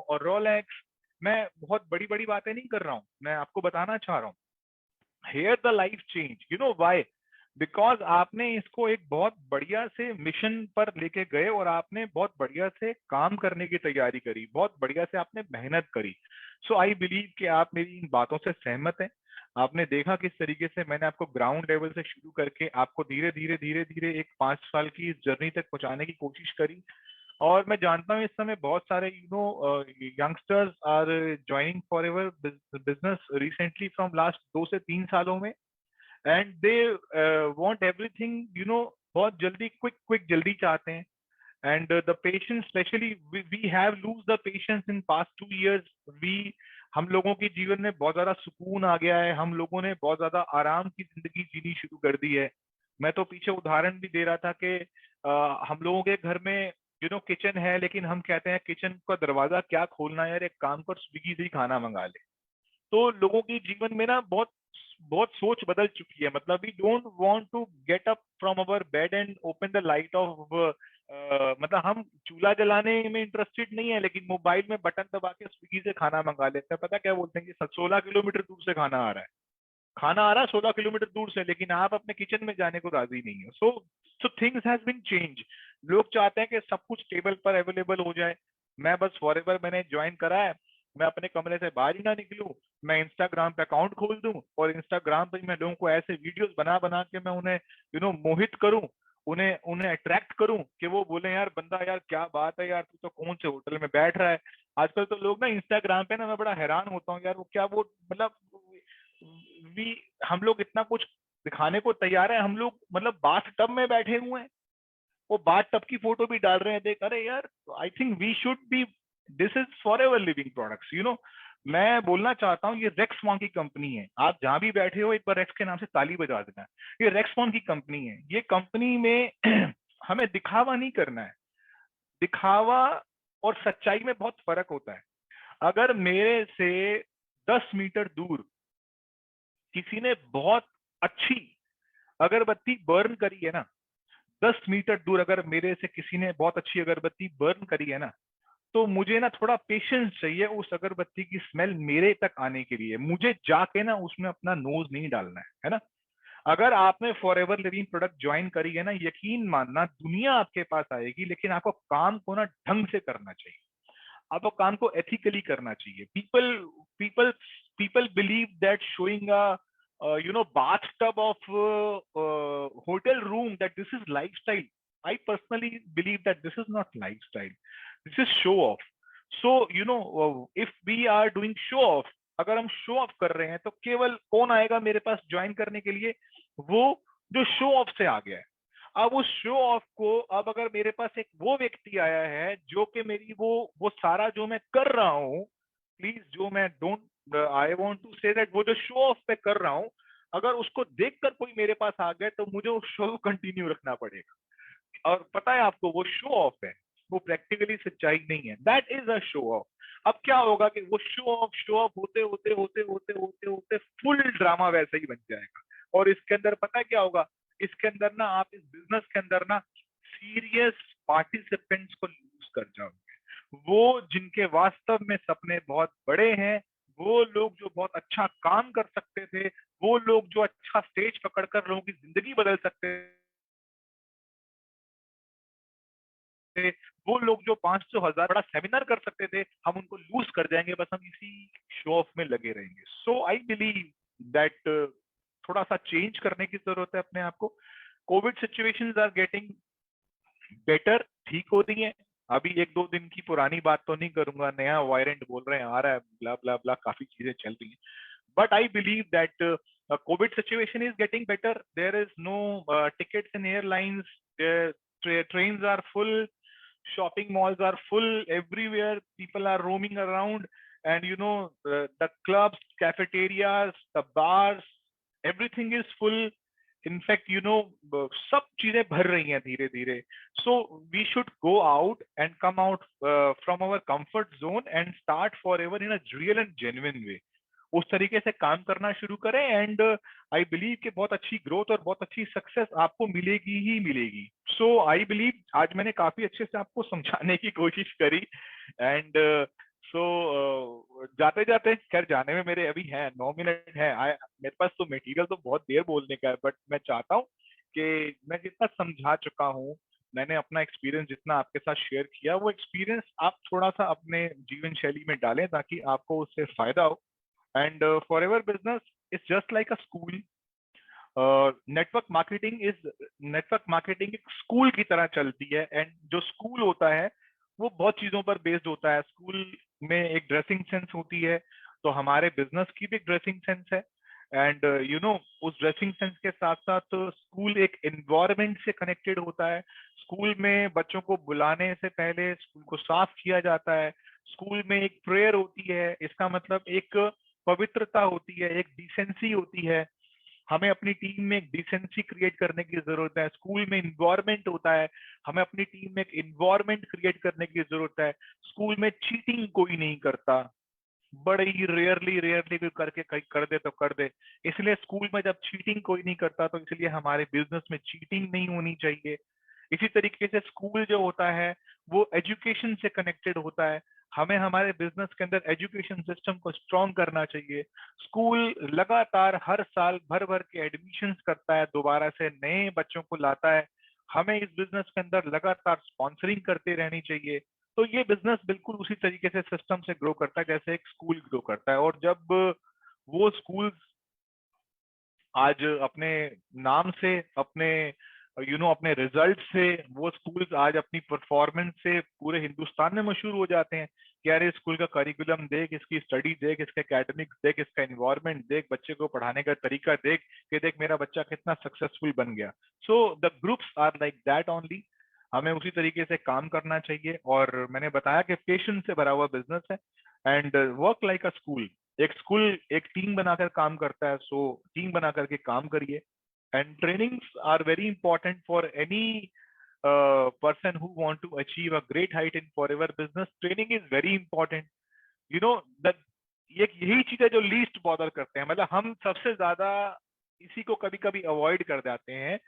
or Rolex. मैं बहुत बड़ी बड़ी बातें नहीं कर रहा हूँ, मैं आपको बताना चाह रहा हूँ, here the life change. You know why? Because आपने इसको एक बहुत बढ़िया से मिशन पर लेके गए और आपने बहुत बढ़िया से काम करने की तैयारी करी, बहुत बढ़िया से आपने मेहनत करी। सो आई बिलीव कि आप मेरी इन बातों से सहमत हैं। आपने देखा किस तरीके से मैंने आपको ग्राउंड लेवल से शुरू करके आपको धीरे धीरे धीरे धीरे एक 5 साल की जर्नी तक पहुंचाने की कोशिश करी। और मैं जानता हूँ इस समय बहुत सारे youngsters are joining forever business recently from last 2 से 3 सालों में, and they want everything बहुत जल्दी, quick जल्दी चाहते हैं। and the patience, especially we have lose the patience in past 2 years. हम लोगों के जीवन में बहुत ज्यादा सुकून आ गया है, हम लोगों ने बहुत ज्यादा आराम की जिंदगी जीनी शुरू कर दी है। मैं तो पीछे उदाहरण भी दे रहा था कि हम लोगों के घर में किचन है, लेकिन हम कहते हैं किचन का दरवाजा क्या खोलना यार, एक काम कर स्विगी से ही खाना मंगा ले। तो लोगों की जीवन में ना बहुत सोच बदल चुकी है। मतलब we don't want to get up from our bed and open the light off, मतलब हम चूल्हा जलाने में इंटरेस्टेड नहीं है, लेकिन मोबाइल में बटन दबा के स्विगी से खाना मंगा लेते हैं। पता क्या बोलते हैं कि 16 किलोमीटर दूर से खाना आ रहा है 16 किलोमीटर दूर से, लेकिन आप अपने किचन में जाने को राजी नहीं है। So things has been change. लोग चाहते हैं कि सब कुछ टेबल पर अवेलेबल हो जाए। मैं बस फॉरएवर मैंने ज्वाइन करा है, मैं अपने कमरे से बाहर ही ना निकलूं, मैं इंस्टाग्राम पे अकाउंट खोल दूं और इंस्टाग्राम पे मैं लोगों को ऐसे वीडियोस बना के मैं उन्हें मोहित करूं, उन्हें अट्रैक्ट करूं कि वो बोले यार बंदा, यार क्या बात है यार, तू तो कौन से होटल में बैठ रहा है। आजकल तो लोग ना इंस्टाग्राम पे ना, मैं बड़ा हैरान होता हूँ यार, वो क्या वो मतलब हम लोग इतना कुछ दिखाने को तैयार है, हम लोग मतलब बाथ टब में बैठे हुए हैं। वो बाथ टब की फोटो भी डाल रहे हैं, देख अरे यार I think we should be, this is for ever living products, you know. मैं बोलना चाहता हूँ ये रेक्समॉन की कंपनी है, आप जहां भी बैठे हो एक बार रेक्स के नाम से ताली बजा देना। ये रेक्समॉन की कंपनी है, ये कंपनी में हमें दिखावा नहीं करना है। दिखावा और सच्चाई में बहुत फर्क होता है। अगर मेरे से 10 मीटर दूर किसी ने बहुत अच्छी अगरबत्ती बर्न करी है ना, 10 मीटर दूर अगर मेरे से किसी ने बहुत अच्छी अगरबत्ती बर्न करी है ना, तो मुझे ना थोड़ा पेशेंस चाहिए उस अगरबत्ती की स्मेल मेरे तक आने के लिए। मुझे जाके ना उसमें अपना नोज नहीं डालना है ना। अगर आपने for ever living product join करी है ना, यकीन मानना दुनिया आपके पास आएगी, लेकिन आपको काम को ना ढंग से करना चाहिए, आपको काम को एथिकली करना चाहिए। People believe that showing a bathtub of hotel room that this is lifestyle. I personally believe that this is not lifestyle, this is show off. So if we are doing show off, अगर हम show off कर रहे हैं तो केवल कौन आएगा मेरे पास ज्वाइन करने के लिए? वो जो शो ऑफ से आ गया है। अब उस शो ऑफ को, अब अगर मेरे पास एक वो व्यक्ति आया है जो कि मेरी वो सारा जो मैं कर रहा हूँ, प्लीज जो मैं don't I want to say that वो जो शो ऑफ पे कर रहा हूँ, अगर उसको देखकर कोई मेरे पास आ गया तो मुझे उस शो को कंटिन्यू रखना पड़ेगा। और पता है आपको वो शो ऑफ है, वो प्रैक्टिकली सच्चाई नहीं है, that is a show off. अब क्या होगा कि वो शो ऑफ होते होते होते होते होते होते फुल ड्रामा वैसे ही बन जाएगा। और इसके अंदर पता है क्या होगा, इसके अंदर ना आप इस बिजनेस के अंदर ना सीरियस पार्टिसिपेंट्स को लूज कर जाओगे। वो जिनके वास्तव में सपने बहुत बड़े हैं, वो लोग जो बहुत अच्छा काम कर सकते थे, वो लोग जो अच्छा स्टेज पकड़कर लोगों की जिंदगी बदल सकते थे, वो लोग जो 500,000 बड़ा सेमिनार कर सकते थे, हम उनको लूज कर जाएंगे, बस हम इसी शो ऑफ में लगे रहेंगे। सो आई बिलीव दैट थोड़ा सा चेंज करने की जरूरत है अपने आप को। Covid situations are getting better, ठीक हो रही है। अभी 1-2 दिन की पुरानी बात तो नहीं करूंगा, नया वायरेंट बोल रहे हैं आ रहा है, ब्ला ब्ला ब्ला, काफी चीजें चल रही हैं। But I believe that COVID situation is getting better. There is no tickets in airlines. Trains are full. Shopping malls are full. Everywhere people are roaming around. And the clubs, cafeterias, the bars, everything is full. In fact, सब चीजें भर रही हैं धीरे धीरे. So we should go out and come out from our comfort zone and start forever in a real and genuine way. उस तरीके से काम करना शुरू करें एंड आई बिलीव कि बहुत अच्छी ग्रोथ और बहुत अच्छी सक्सेस आपको मिलेगी ही मिलेगी। सो आई बिलीव आज मैंने काफी अच्छे से आपको समझाने की कोशिश करी एंड जाते जाते, खैर जाने में मेरे अभी हैं 9 मिनट है, मेरे पास तो मटेरियल तो बहुत देर बोलने का है, बट मैं चाहता हूँ कि मैं जितना समझा चुका हूँ, मैंने अपना एक्सपीरियंस जितना आपके साथ शेयर किया, वो एक्सपीरियंस आप थोड़ा सा अपने जीवन शैली में डालें ताकि आपको उससे फायदा हो। And forever business is just like a school. Network marketing एक स्कूल की तरह चलती है एंड जो स्कूल होता है वो बहुत चीजों पर बेस्ड होता है। स्कूल में एक ड्रेसिंग सेंस होती है, तो हमारे बिजनेस की भी एक ड्रेसिंग सेंस है एंड उस ड्रेसिंग सेंस के साथ साथ स्कूल एक एनवायरनमेंट से कनेक्टेड होता है। स्कूल में बच्चों को बुलाने से पहले स्कूल को साफ किया जाता है। स्कूल में एक प्रेयर होती है, इसका मतलब एक पवित्रता होती है, एक डिसेंसी होती है। हमें अपनी टीम में एक डिसेंसी क्रिएट करने की जरूरत है। स्कूल में इन्वायरमेंट होता है, हमें अपनी टीम में एक इन्वायरमेंट क्रिएट करने की जरूरत है। स्कूल में चीटिंग कोई नहीं करता, बड़े ही रेयरली कोई करके कहीं कर दे तो कर दे। इसलिए स्कूल में जब चीटिंग कोई नहीं करता तो इसलिए हमारे बिजनेस में चीटिंग नहीं होनी चाहिए। इसी तरीके से स्कूल जो होता है वो एजुकेशन से कनेक्टेड होता है, हमें हमारे बिजनेस के अंदर एजुकेशन सिस्टम को स्ट्रॉन्ग करना चाहिए। स्कूल लगातार हर साल भर भर के एडमिशंस करता है, दोबारा से नए बच्चों को लाता है। हमें इस बिजनेस के अंदर लगातार स्पॉन्सरिंग करते रहनी चाहिए। तो ये बिजनेस बिल्कुल उसी तरीके से सिस्टम से ग्रो करता है जैसे एक स्कूल ग्रो करता है। और जब वो स्कूल आज अपने नाम से, अपने अपने रिजल्ट से, वो स्कूल्स आज अपनी परफॉर्मेंस से पूरे हिंदुस्तान में मशहूर हो जाते हैं कि यार स्कूल का करिकुलम देख, इसकी स्टडी देख, इसके एकेडमिक्स देख, इसका एनवायरनमेंट देख, बच्चे को पढ़ाने का तरीका देख कि देख मेरा बच्चा कितना सक्सेसफुल बन गया। So the groups are like that only. हमें उसी तरीके से काम करना चाहिए। और मैंने बताया कि पेशेंस से भरा हुआ बिजनेस है and work like a school. एक स्कूल एक टीम बनाकर काम करता है, सो टीम बना करके काम करिए। And trainings are very important for any person who want to achieve a great height in forever business. Training is very important. You know that यही चीज है जो लीस्ट बॉदर करते हैं, मतलब हम सबसे ज्यादा इसी को कभी कभी अवॉइड कर जाते हैं।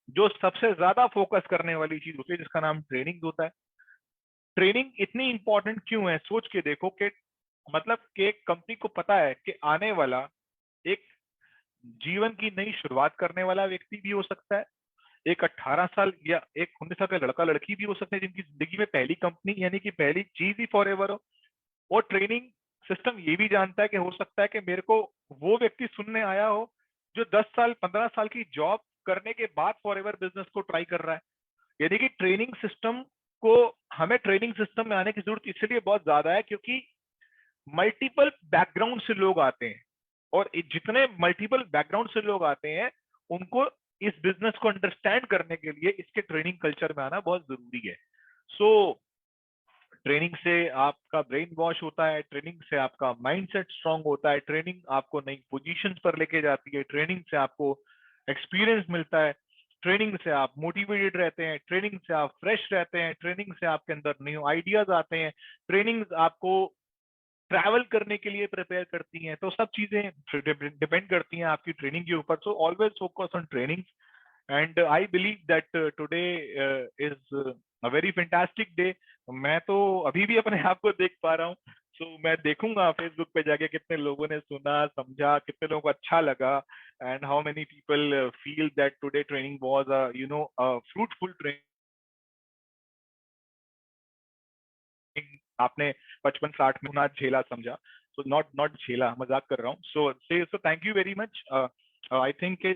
जो सबसे ज्यादा फोकस करने वाली चीज होती है जिसका नाम ट्रेनिंग होता है। ट्रेनिंग इतनी इंपॉर्टेंट क्यों है, सोच के देखो कि मतलब कि कंपनी को पता है कि आने वाला एक जीवन की नई शुरुआत करने वाला व्यक्ति भी हो सकता है, एक 18 साल या एक 19 साल का लड़का लड़की भी हो सकते हैं जिनकी जिंदगी में पहली कंपनी यानी कि पहली चीज ही फॉरएवर हो। और ट्रेनिंग सिस्टम ये भी जानता है कि हो सकता है कि मेरे को वो व्यक्ति सुनने आया हो जो 10 साल 15 साल की जॉब करने के बाद फॉरएवर बिजनेस को ट्राई कर रहा है। यानी कि ट्रेनिंग सिस्टम को, हमें ट्रेनिंग सिस्टम में आने की जरूरत इसलिए बहुत ज्यादा है क्योंकि मल्टीपल बैकग्राउंड से लोग आते हैं, और जितने मल्टीपल बैकग्राउंड से लोग आते हैं उनको इस बिजनेस को अंडरस्टैंड करने के लिए इसके ट्रेनिंग कल्चर में आना बहुत जरूरी है। सो ट्रेनिंग से आपका ब्रेन वॉश होता है, ट्रेनिंग से आपका माइंडसेट स्ट्रांग होता है, ट्रेनिंग आपको नई पोजीशंस पर लेके जाती है, ट्रेनिंग से आपको एक्सपीरियंस मिलता है, ट्रेनिंग से आप मोटिवेटेड रहते हैं, ट्रेनिंग से आप फ्रेश रहते हैं, ट्रेनिंग से आपके अंदर न्यू आइडियाज आते हैं, ट्रेनिंग आपको ट्रैवल करने के लिए प्रिपेयर करती हैं। तो सब चीजें डिपेंड करती हैं आपकी ट्रेनिंग के ऊपर। So always focus on training and I believe that today is a very fantastic day. मैं तो अभी भी अपने आप को देख पा रहा हूँ। सो मैं देखूंगा फेसबुक पे जाके कितने लोगों ने सुना समझा, कितने लोगों को अच्छा लगा, and how many people feel that today training was a fruitful training. आपने 55-60 में ना झेला समझा, सो नॉट झेला, मजाक कर रहा हूँ। So thank you very much. I think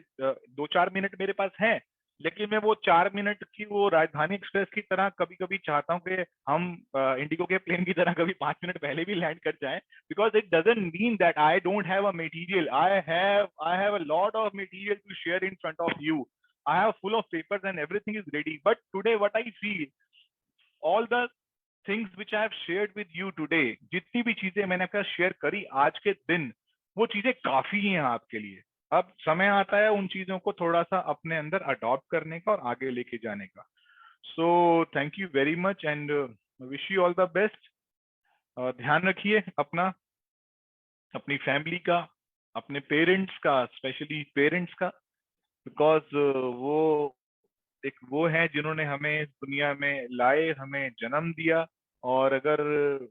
2-4 minute मेरे पास हैं, लेकिन मैं वो 4 मिनट की वो राजधानी एक्सप्रेस की तरह कभी कभी चाहता हूँ कि हम इंडिगो के प्लेन की तरह कभी 5 मिनट पहले भी लैंड कर जाएं, because it doesn't mean that I don't have a material. I have a lot of material to share in front of you. I have full of papers and everything is ready, but today what I feel, all the things which I have shared with you today, जितनी भी चीजें मैंने आपके साथ share करी आज के दिन, वो चीजें काफी हैं आपके लिए। अब समय आता है उन चीजों को थोड़ा सा अपने अंदर अडॉप्ट करने का और आगे लेके जाने का। So thank you very much and wish you all the best. ध्यान रखिए अपना, अपनी फैमिली का, अपने पेरेंट्स का, स्पेशली पेरेंट्स का, बिकॉज वो है जिन्होंने हमें दुनिया में लाए, हमें जन्म दिया। और अगर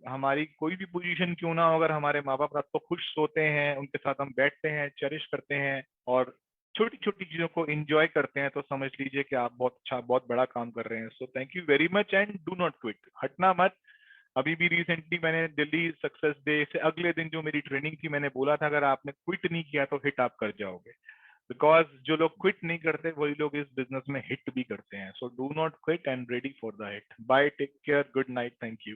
हमारी कोई भी पोजीशन क्यों ना हो, अगर हमारे माँ बाप रात को खुश सोते हैं, उनके साथ हम बैठते हैं, चेरिश करते हैं और छोटी छोटी चीजों को एंजॉय करते हैं, तो समझ लीजिए कि आप बहुत अच्छा, बहुत बड़ा काम कर रहे हैं। So thank you very much and do not quit, हटना मत। अभी भी रिसेंटली मैंने दिल्ली सक्सेस डे से अगले दिन जो मेरी ट्रेनिंग थी, मैंने बोला था अगर आपने क्विट नहीं किया तो हिट आप कर जाओगे, बिकॉज जो लोग क्विट नहीं करते वही लोग इस बिजनेस में हिट भी करते हैं। So do not quit and ready for the hit. Bye, take care, good night, thank you.